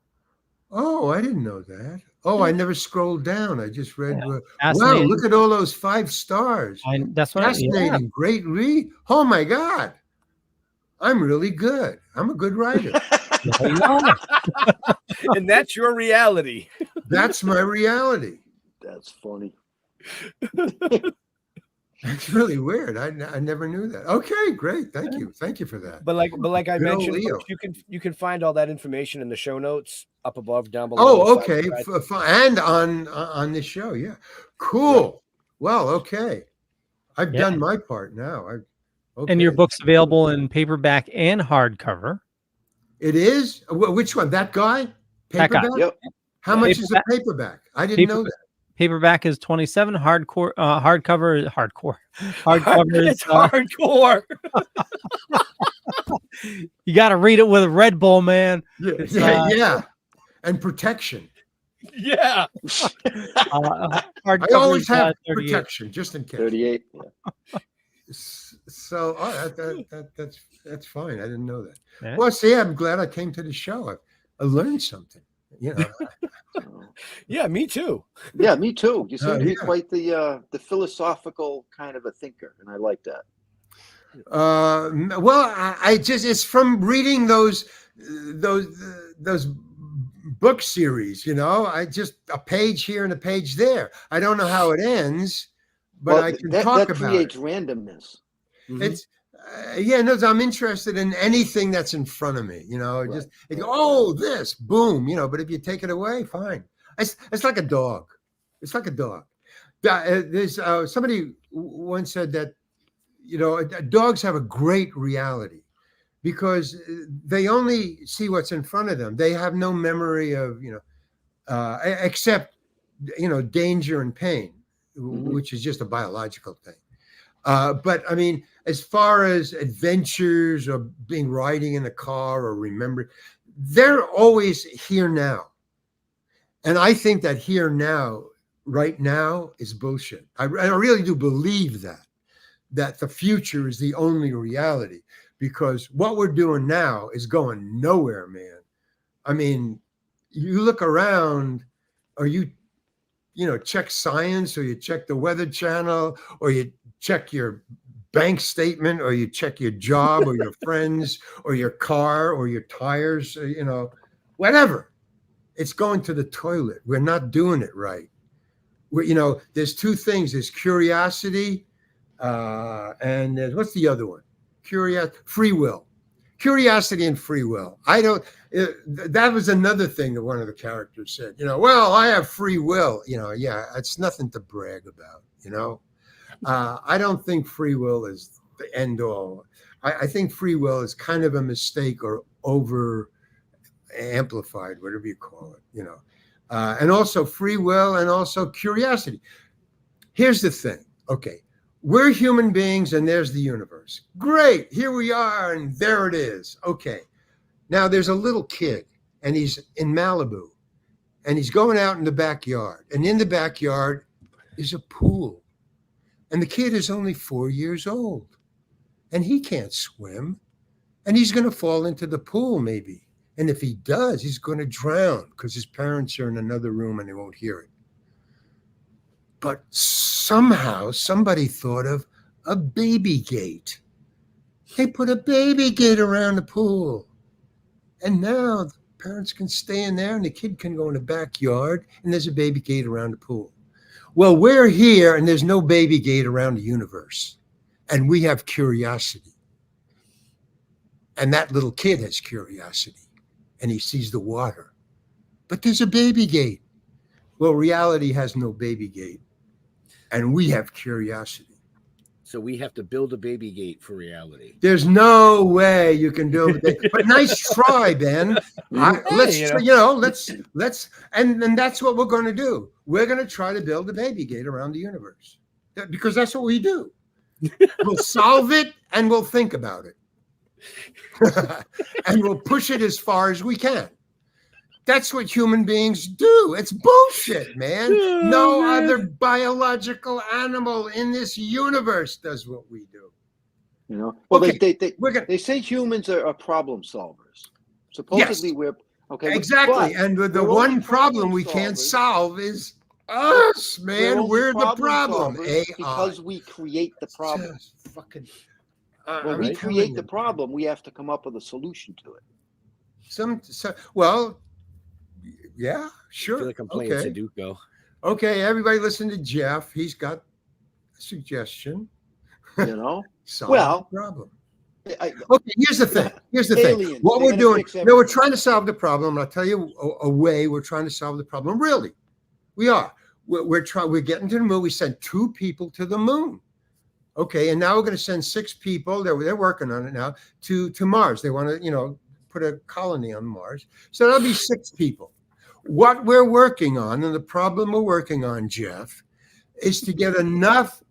Oh, I didn't know that. Oh, I never scrolled down. I just read. Wow, look at all those 5 stars. That's what fascinating. Great read. Oh my God, I'm really good. I'm a good writer. And that's your reality. That's my reality. That's funny. That's really weird. I never knew that. Okay, great. Thank you for that. But like I mentioned, you can find all that information in the show notes up above, down below. Oh, okay. And on this show, yeah. Cool. Right. Well, okay. I've done my part now. And your book's available in paperback and hardcover. It is? Which one? That guy? Paperback? That guy. Yep. How much is a paperback? I didn't know that. Paperback is $27. Hardcover is it's hardcore. You got to read it with a Red Bull, man. Yeah. And protection. Yeah. I always have protection just in case. 38. Yeah. So that's fine. I didn't know that. Yeah. Well, see, I'm glad I came to the show. I learned something. Yeah, me too. Yeah, me too. You seem to be quite the philosophical kind of a thinker, and I like that. Well, I just it's from reading those book series. I just a page here and a page there. I don't know how it ends, but I can talk about it. That creates randomness. Mm-hmm. It's I'm interested in anything that's in front of me, just this, boom, but if you take it away, fine. It's like a dog. It's like a dog. There's somebody once said that dogs have a great reality because they only see what's in front of them. They have no memory of, except, danger and pain, which is just a biological thing. But I mean, as far as adventures or riding in a car or remembering, they're always here now. And I think that here now, right now, is bullshit. I really do believe that the future is the only reality, because what we're doing now is going nowhere, man. I mean, you look around, or you check science, or you check the Weather Channel, or you check your bank statement, or you check your job, or your friends, or your car, or your tires, whatever. It's going to the toilet. We're not doing it right. There's two things. There's curiosity, and what's the other one? Free will. Curiosity and free will. That was another thing that one of the characters said, well, I have free will. Yeah, it's nothing to brag about, I don't think free will is the end all. I think free will is kind of a mistake, or over amplified, whatever you call it, and also free will and also curiosity. Here's the thing. Okay. We're human beings, and there's the universe. Great. Here we are, and there it is. Okay. Now there's a little kid, and he's in Malibu, and he's going out in the backyard, and in the backyard is a pool. And the kid is only 4 years old, and he can't swim, and he's going to fall into the pool maybe. And if he does, he's going to drown because his parents are in another room and they won't hear it. But somehow somebody thought of a baby gate. They put a baby gate around the pool. And now the parents can stay in there and the kid can go in the backyard, and there's a baby gate around the pool. Well, we're here and there's no baby gate around the universe. And we have curiosity. And that little kid has curiosity, and he sees the water. But there's a baby gate. Well, reality has no baby gate. And we have curiosity. So we have to build a baby gate for reality. There's no way you can build a baby. But nice try, Ben. Let's and that's what we're going to do. We're going to try to build a baby gate around the universe, because that's what we do. We'll solve it and we'll think about it. And we'll push it as far as we can. That's what human beings do. It's bullshit, man. No other biological animal in this universe does what we do. Well, okay, they say humans are problem solvers. Supposedly, yes. We're okay. Exactly, and the one problem we can't solve is us, man. We're the problem. Because we create the problem. Fucking. When we create the problem, we have to come up with a solution to it. Yeah, sure. I feel like I'm playing Sudoku. Okay, everybody listen to Jeff. He's got a suggestion. Solve the problem. Okay, here's the thing. Aliens, what we're doing, we're trying to solve the problem. I'll tell you a way we're trying to solve the problem. Really, we are. We're getting to the moon. We sent 2 people to the moon. Okay, and now we're going to send 6 people. They're working on it now to Mars. They want to, put a colony on Mars. So that'll be 6 people. What we're working on, and the problem we're working on, Jeff, is to get enough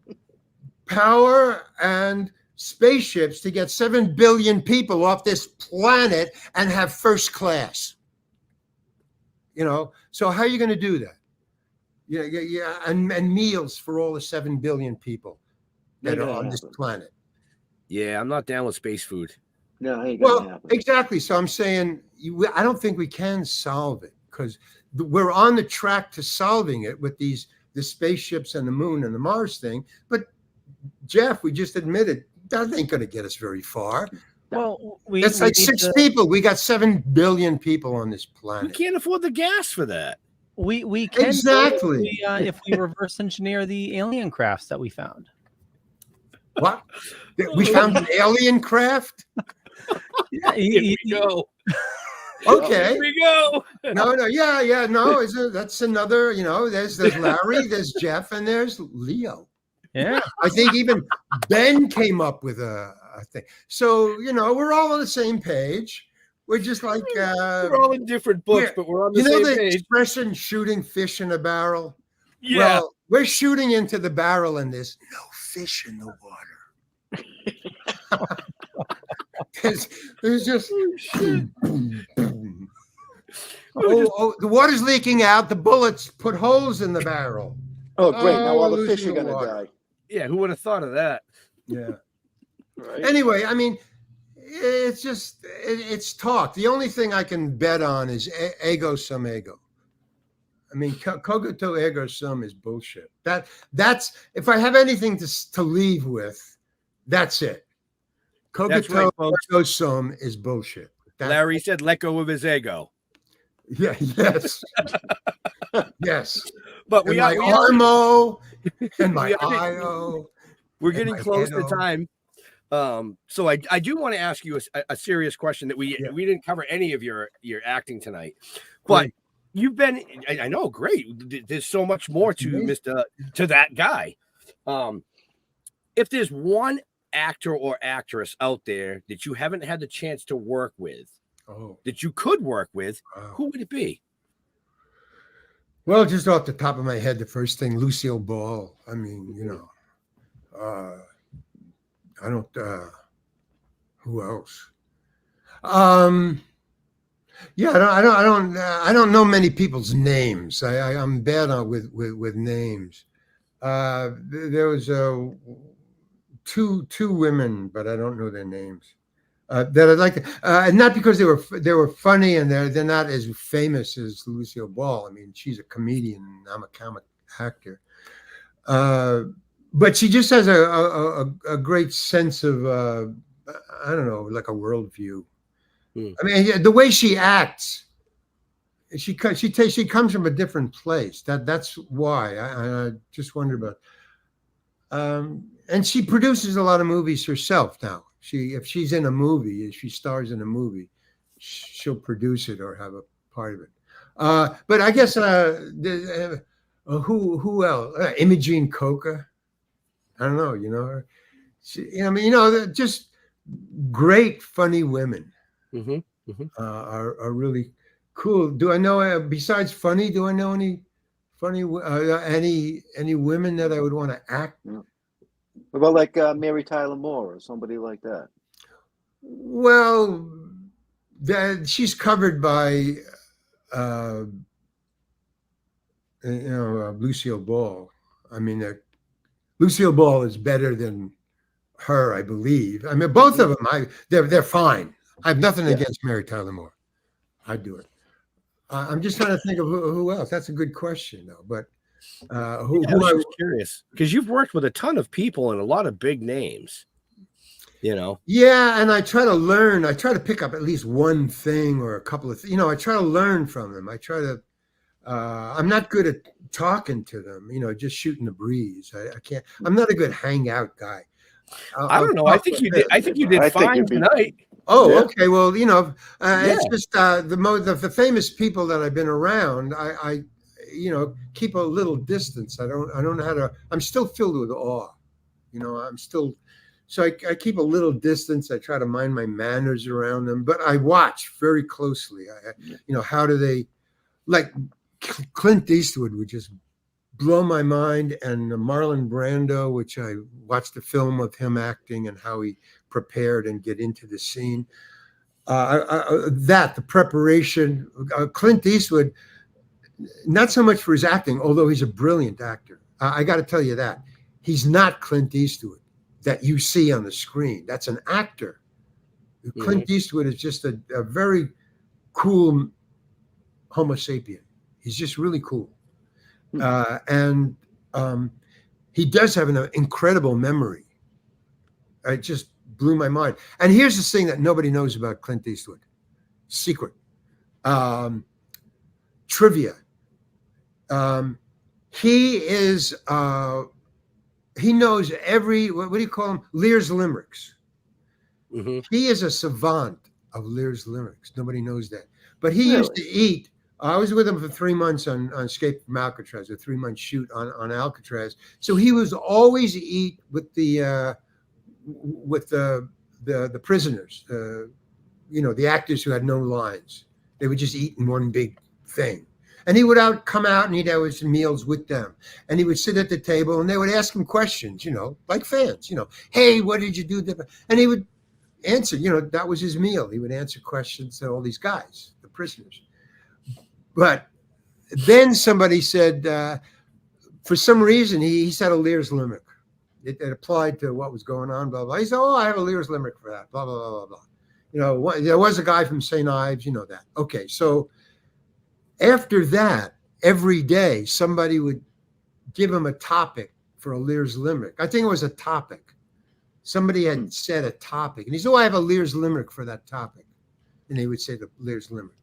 power and spaceships to get 7 billion people off this planet and have first class. So how are you going to do that? Yeah, and meals for all the 7 billion people that are on this planet. Yeah, I'm not down with space food. No, ain't gonna happen. Exactly. So I'm saying I don't think we can solve it, because we're on the track to solving it with the spaceships and the moon and the Mars thing. But Jeff, we just admitted that ain't going to get us very far. Well, that's like 6 people. We got 7 billion people on this planet. We can't afford the gas for that. We can exactly if we reverse engineer the alien crafts that we found. What? We found an alien craft? Yeah, here we go. Okay. Here we go. No. That's another. There's Larry, there's Jeff, and there's Leo. Yeah. I think even Ben came up with a thing. So, we're all on the same page. We're just like We're all in different books, but we're on the you know same the page. expression shooting fish in a barrel? Yeah. Well, we're shooting into the barrel and there's no fish in the water. there's just boom, boom, boom. Oh, the water's leaking out. The bullets put holes in the barrel. Oh, great. Now all the losing fish are going to water. die. Yeah, who would have thought of that? Yeah. Right? Anyway, I mean, it's just it's talk. The only thing I can bet on is ego sum ego. I mean, cogito ergo sum is bullshit. That's if I have anything to leave with, that's it. That's Cogito right, folks. ergo sum is bullshit. Larry said, "Let go of his ego." Yeah. Yes. Yes. But And my Armo and my we are- IO. We're and getting my close to Edo. time. So I do want to ask you a serious question that we didn't cover any of your acting tonight, but Great. you've been, I know, great. There's so much more to to that guy. If there's one actor or actress out there that you haven't had the chance to work with, that you could work with, who would it be? Well, just off the top of my head, the first thing, Lucille Ball. I mean, I don't. Who else? Yeah, I don't know many people's names. I'm bad on with names. There was two women, but I don't know their names. That I'd like to, not because they were funny and they're not as famous as Lucille Ball. I mean, she's a comedian and I'm a comic actor. But she just has a great sense of I don't know, like a worldview. I mean, the way she acts, she comes from a different place. That's why I just wonder about. And she produces a lot of movies herself now. If she's in a movie, if she stars in a movie, she'll produce it or have a part of it. But I guess who else? Imogene Coca. I don't know. Her. Just great, funny women are really cool. Do I know? Besides funny, do I know any funny any women that I would want to act? What about like Mary Tyler Moore or somebody like that? Well, she's covered by Lucille Ball. I mean, Lucille Ball is better than her, I believe. I mean, both of them, they're fine. I have nothing against Mary Tyler Moore. I'd do it. I'm just trying to think of who else. That's a good question, though. But I was curious because you've worked with a ton of people and a lot of big names. Yeah, and I try to learn. I try to pick up at least one thing or a couple of. I try to learn from them. I try to. I'm not good at talking to them. Just shooting the breeze. I can't. I'm not a good hangout guy. I don't know. I think you did. I think you did fine tonight. Oh, yeah. Okay. Well, it's just the famous people that I've been around. I keep a little distance. I don't know how to. I'm still filled with awe. I'm still. So I keep a little distance. I try to mind my manners around them, but I watch very closely. How do they, like Clint Eastwood would just blow my mind, and Marlon Brando, which I watched a film of him acting and how he prepared and get into the scene. The preparation, Clint Eastwood, not so much for his acting, although he's a brilliant actor. I got to tell you that he's not Clint Eastwood that you see on the screen. That's an actor. Clint Eastwood is just a very cool Homo sapien. He's just really cool. And he does have an incredible memory. It just blew my mind. And here's the thing that nobody knows about Clint Eastwood. Secret. Trivia. He knows every, what do you call them? Lear's limericks. He is a savant of Lear's limericks. Nobody knows that. But he used to eat I was with him for 3 months on Escape from Alcatraz, a 3-month shoot on Alcatraz. So he was always eat with the prisoners, the actors who had no lines. They would just eat in one big thing. And he would come out and he'd have his meals with them. And he would sit at the table and they would ask him questions, like fans, hey, what did you do? And he would answer, that was his meal. He would answer questions to all these guys, the prisoners. But then somebody said, for some reason, he said a Lear's limerick. It applied to what was going on, blah, blah. He said, oh, I have a Lear's limerick for that, blah, blah, blah, blah, blah. There was a guy from St. Ives, that. Okay, so after that, every day, somebody would give him a topic for a Lear's limerick. I think it was a topic. Somebody had said a topic. And he said, oh, I have a Lear's limerick for that topic. And he would say the Lear's limerick.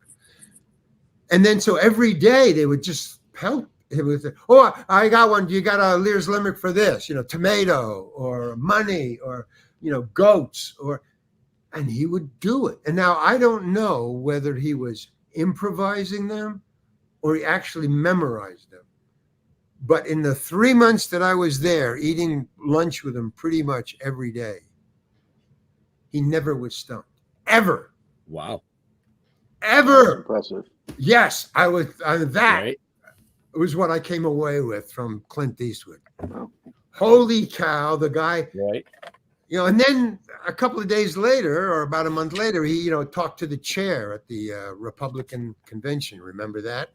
And then so every day they would just help him with it. Oh, I got one. You got a Lear's limerick for this, tomato or money or, goats and he would do it. And now I don't know whether he was improvising them or he actually memorized them. But in the 3 months that I was there eating lunch with him pretty much every day, he never was stumped. Ever. Wow. Ever. Impressive. Yes, I was. That Right. was what I came away with from Clint Eastwood. Wow. Holy cow, the guy. Right. And then a couple of days later, or about a month later, he, talked to the chair at the Republican convention. Remember that?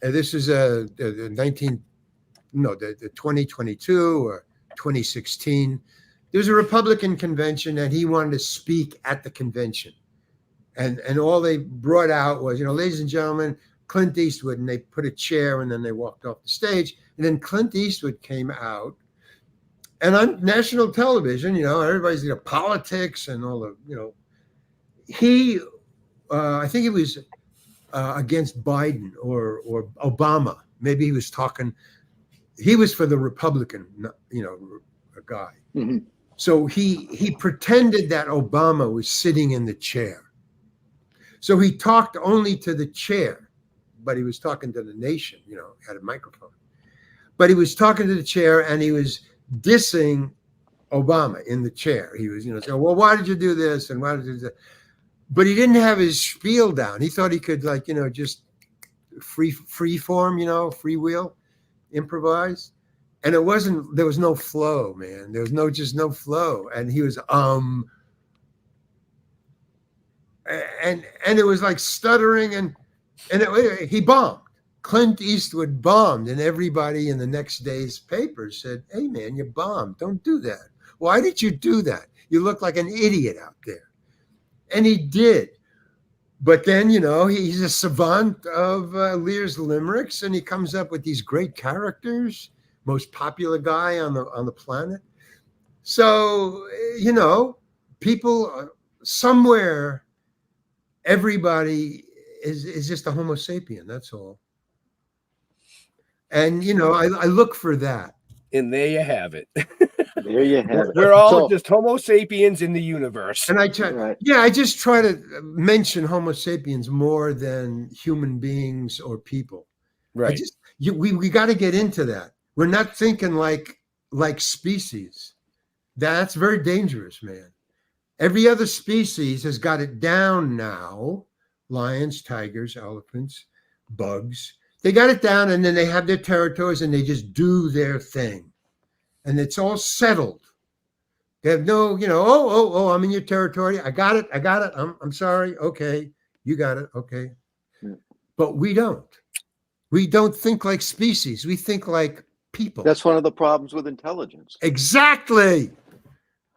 This is the 2022 or 2016. There's a Republican convention, and he wanted to speak at the convention. And all they brought out was, ladies and gentlemen, Clint Eastwood, and they put a chair and then they walked off the stage. And then Clint Eastwood came out, and on national television, everybody's, politics and all the, he, I think it was against Biden or Obama. Maybe he was talking, he was for the Republican, a guy. Mm-hmm. So he pretended that Obama was sitting in the chair. So he talked only to the chair, but he was talking to the nation, had a microphone. But he was talking to the chair and he was dissing Obama in the chair. He was, saying, well, why did you do this? And why did you do that? But he didn't have his spiel down. He thought he could just free form, freewheel, improvise. And there was no flow, man. There was no flow. And he was, and it was like stuttering and he bombed. Clint Eastwood bombed, and everybody in the next day's papers said, hey man, you bombed. Don't do that. Why did you do that? You look like an idiot out there. And he did. But then, he's a savant of Lear's limericks, and he comes up with these great characters, most popular guy on the planet. So, people somewhere, everybody is just a Homo sapien. That's all. And, I look for that. And there you have it. There you have it. We're all just Homo sapiens in the universe. And I just try to mention Homo sapiens more than human beings or people. Right. We got to get into that. We're not thinking like species. That's very dangerous, man. Every other species has got it down now. Lions, tigers, elephants, bugs. They got it down, and then they have their territories and they just do their thing. And it's all settled. They have no, I'm in your territory. I got it. I'm sorry. Okay. You got it. Okay. Yeah. But we don't. We don't think like species. We think like people. That's one of the problems with intelligence. Exactly.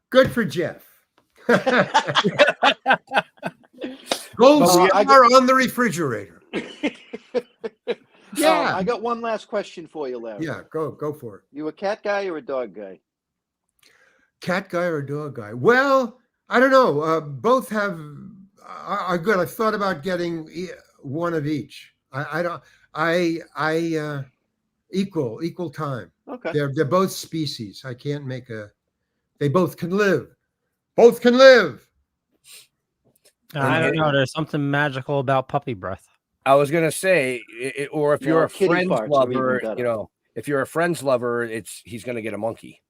Good for Jeff. Gold star on the refrigerator. Yeah. I got one last question for you, Larry. Yeah, go for it. You a cat guy or a dog guy? Cat guy or dog guy? Well, I don't know. Both are good. I thought about getting one of each. Equal time. Okay. They're both species. I can't make they both can live. Both can live. I don't know. There's something magical about puppy breath. I was gonna say, or if you're a kitty Friends farts are lover, even better. if you're a Friends lover, he's gonna get a monkey.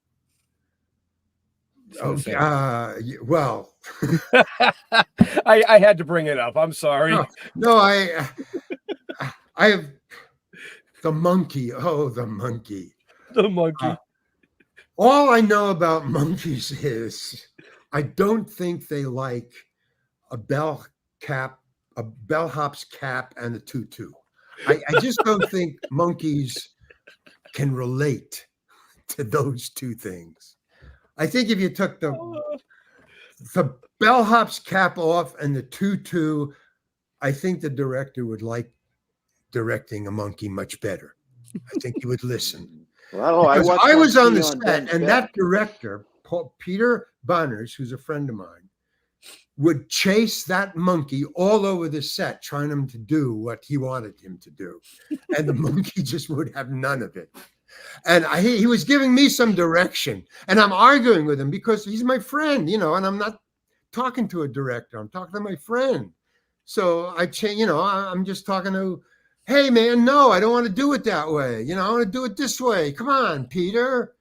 So Well, I had to bring it up. I'm sorry. no, I have the monkey. Oh, the monkey. The monkey. All I know about monkeys is I don't think they like a bellhop's cap and a tutu. I just don't think monkeys can relate to those two things. I think if you took the bellhop's cap off and the tutu, I think the director would like directing a monkey much better. I think he would listen. Well, Because I was on the set, and that that director, Peter Bonners, who's a friend of mine, would chase that monkey all over the set, trying him to do what he wanted him to do. And the monkey just would have none of it. And he was giving me some direction, and I'm arguing with him because he's my friend, and I'm not talking to a director. I'm talking to my friend. So I'm just talking to, hey man, no, I don't want to do it that way. I want to do it this way. Come on, Peter.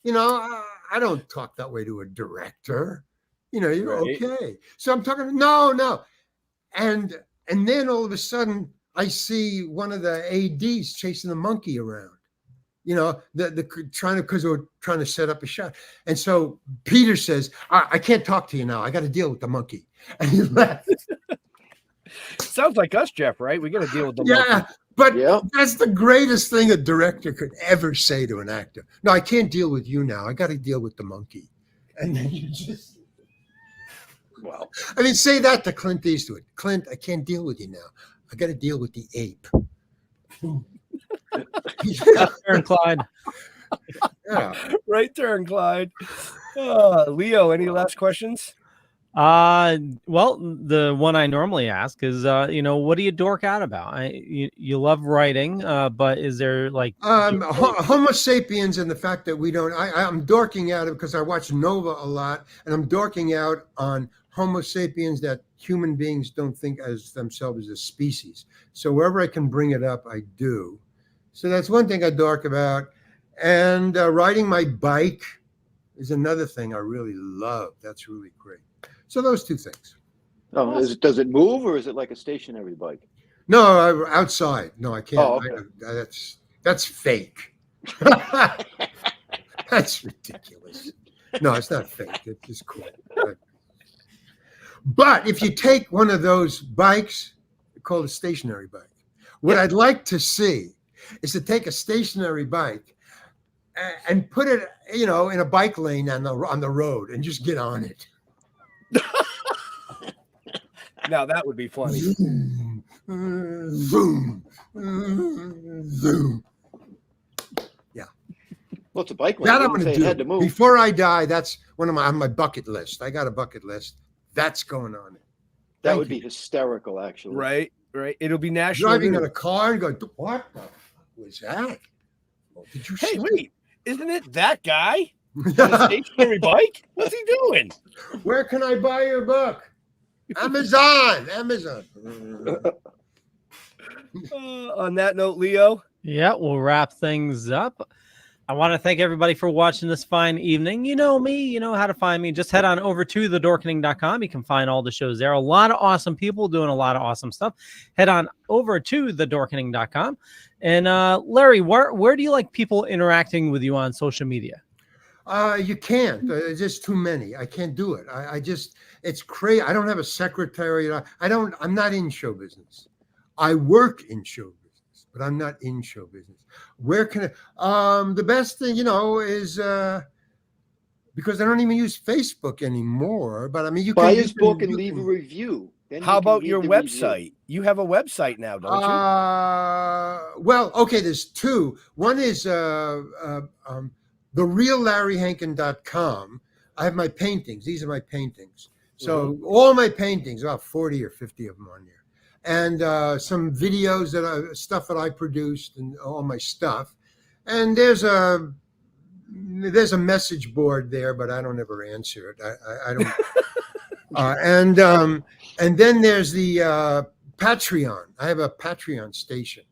I don't talk that way to a director. You're Right. okay. So I'm talking, no. And then all of a sudden I see one of the ADs chasing the monkey around. Because we're trying to set up a shot. And so Peter says, I can't talk to you now. I got to deal with the monkey. And he left. Sounds like us, Jeff, right? We got to deal with the Yeah, monkey. but Yeah. that's the greatest thing a director could ever say to an actor. No, I can't deal with you now. I got to deal with the monkey. And then you just, say that to Clint Eastwood. Clint, I can't deal with you now. I got to deal with the ape. Turn, Clyde. Yeah. Right turn, Clyde. Leo, any last questions? Well, the one I normally ask is, what do you dork out about? You love writing, but is there like Homo sapiens and the fact that we don't, I'm dorking out because I watch Nova a lot, and I'm dorking out on Homo sapiens that human beings don't think as themselves as a species. So wherever I can bring it up, I do. So that's one thing I dork about. And riding my bike is another thing I really love. That's really great. So those two things. Oh, does it move, or is it like a stationary bike? No, outside. No, I can't. Oh, okay. That's fake. That's ridiculous. No, it's not fake. It's just cool. But if you take one of those bikes, called a stationary bike, what I'd like to see is to take a stationary bike and put it, in a bike lane on the road and just get on it. Now that would be funny. Zoom, zoom, zoom. Yeah. Well, it's a bike lane. That You I'm didn't going say to it had do. to move. Before I die, that's one of on my bucket list. I got a bucket list. That's going on it. That Thank would you. be hysterical, actually. Right. It'll be national. Driving in news. a car and going, what the fuck was that? Oh, did you Hey, see wait! Isn't it that guy on a that? stationary bike? What's he doing? Where can I buy your book? Amazon. On that note, Leo. Yeah, we'll wrap things up. I want to thank everybody for watching this fine evening. You know me, you know how to find me. Just head on over to thedorkening.com. You can find all the shows there. A lot of awesome people doing a lot of awesome stuff. Head on over to thedorkening.com. And Larry, where do you like people interacting with you on social media? You can't. There's just too many. I can't do it. It's crazy. I don't have a secretary. I'm not in show business. I work in show business, but I'm not in show business. Where can I, the best thing, is, because I don't even use Facebook anymore, but I mean, you Buy can his book and leave a review. Then How you can about read your the website? review. You have a website now, don't you? Well, okay, there's two. One is thereallarryhankin.com. I have my paintings. These are my paintings. So all my paintings, about 40 or 50 of them on there. And some videos stuff that I produced and all my stuff. And there's a message board there, but I don't ever answer it. I don't. And then there's the Patreon. I have a Patreon station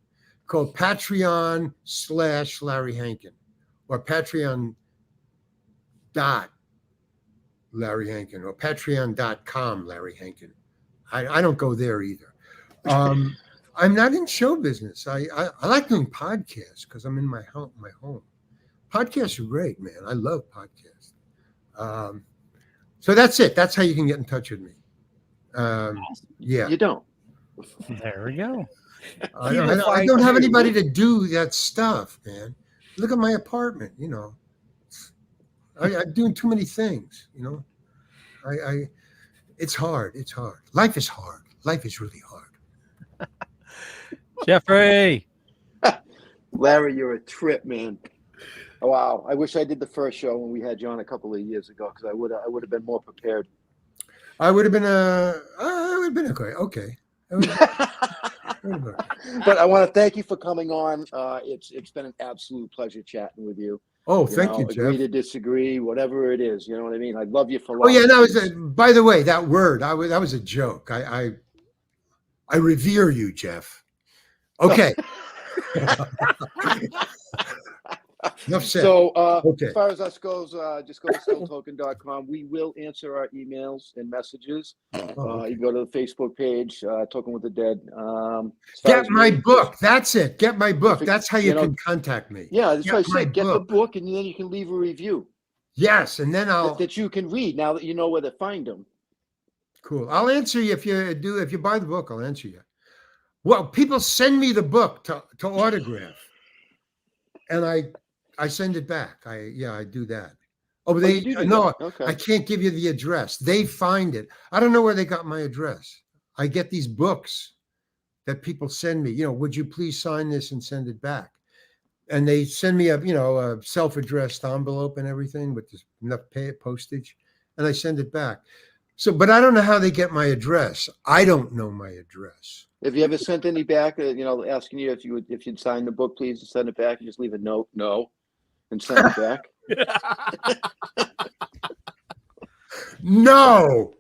called Patreon/Larry Hankin or Patreon.Larry Hankin or Patreon.com Larry Hankin. I don't go there either. I'm not in show business. I like doing podcasts because I'm in my home. Podcasts are great, man. I love podcasts. So that's it. That's how you can get in touch with me. Yeah. You don't. There we go. I don't have anybody to do that stuff, man. Look at my apartment, you know. I'm doing too many things, you know. It's hard. It's hard. Life is hard. Life is really hard. Jeffrey. Larry, you're a trip, man. Wow. I wish I did the first show when we had you on a couple of years ago because I would have been more prepared. I would have been okay. But I want to thank you for coming on. It's been an absolute pleasure chatting with you. Oh, thank you, Jeff. Agree to disagree, whatever it is. You know what I mean? I love you for life. Oh yeah, by the way, that word, that was a joke. I revere you, Jeff. Okay. Enough said. So okay. As far as us goes, just go to stilltoking.com. We will answer our emails and messages. Okay. You can go to the Facebook page, Toking with the Dead. Get my book. That's it. Get my book. That's how you can contact me. Yeah, that's what I said. Get the book, and then you can leave a review. Yes, and then that you can read now that you know where to find them. Cool. I'll answer you if you buy the book. I'll answer you. Well, people send me the book to autograph, and I send it back. I do that. Oh, but Okay. I can't give you the address. They find it. I don't know where they got my address. I get these books that people send me. You know, would you please sign this and send it back? And they send me a self-addressed envelope and everything with enough postage, and I send it back. So, but I don't know how they get my address. I don't know my address. Have you ever sent any back? Asking you if you'd sign the book, please, and send it back. You just leave a note, no, and send it back. No,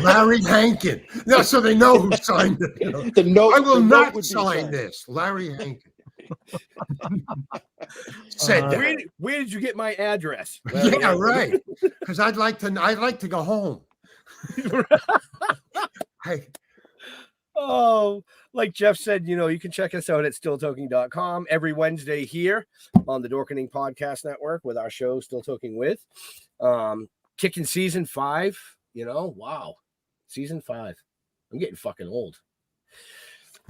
Larry Hankin. No, so they know who signed it. You know. The note. I will not sign this, Larry Hankin. Said that. Where did you get my address? Yeah, right. Because I'd like to go home. Hey. Oh, like Jeff said, you can check us out at stilltoking.com every Wednesday here on the Dorkening Podcast Network with our show Still Toking With. Kicking season 5, wow. Season 5. I'm getting fucking old.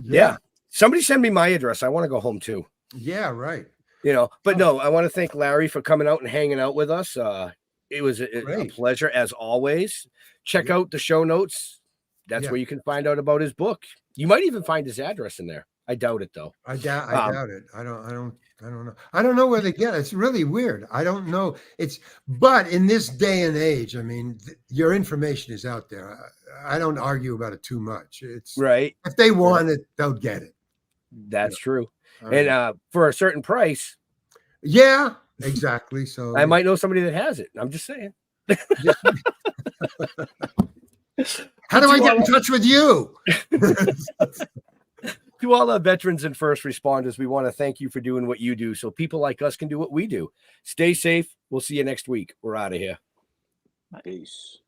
Yeah. Somebody send me my address. I want to go home too. Yeah, right. But no, I want to thank Larry for coming out and hanging out with us. It was a pleasure as always. Check out the show notes. That's where you can find out about his book. You might even find his address in there. I doubt it though. I doubt it. I don't know. I don't know where they get it. It's really weird. I don't know. But in this day and age, I mean, your information is out there. I don't argue about it too much. It's right. If they want it, they'll get it. That's true. And for a certain price. Yeah, exactly. So I might know somebody that has it. I'm just saying. How do I get in touch with you? To all our veterans and first responders, we want to thank you for doing what you do so people like us can do what we do. Stay safe. We'll see you next week. We're out of here. Peace.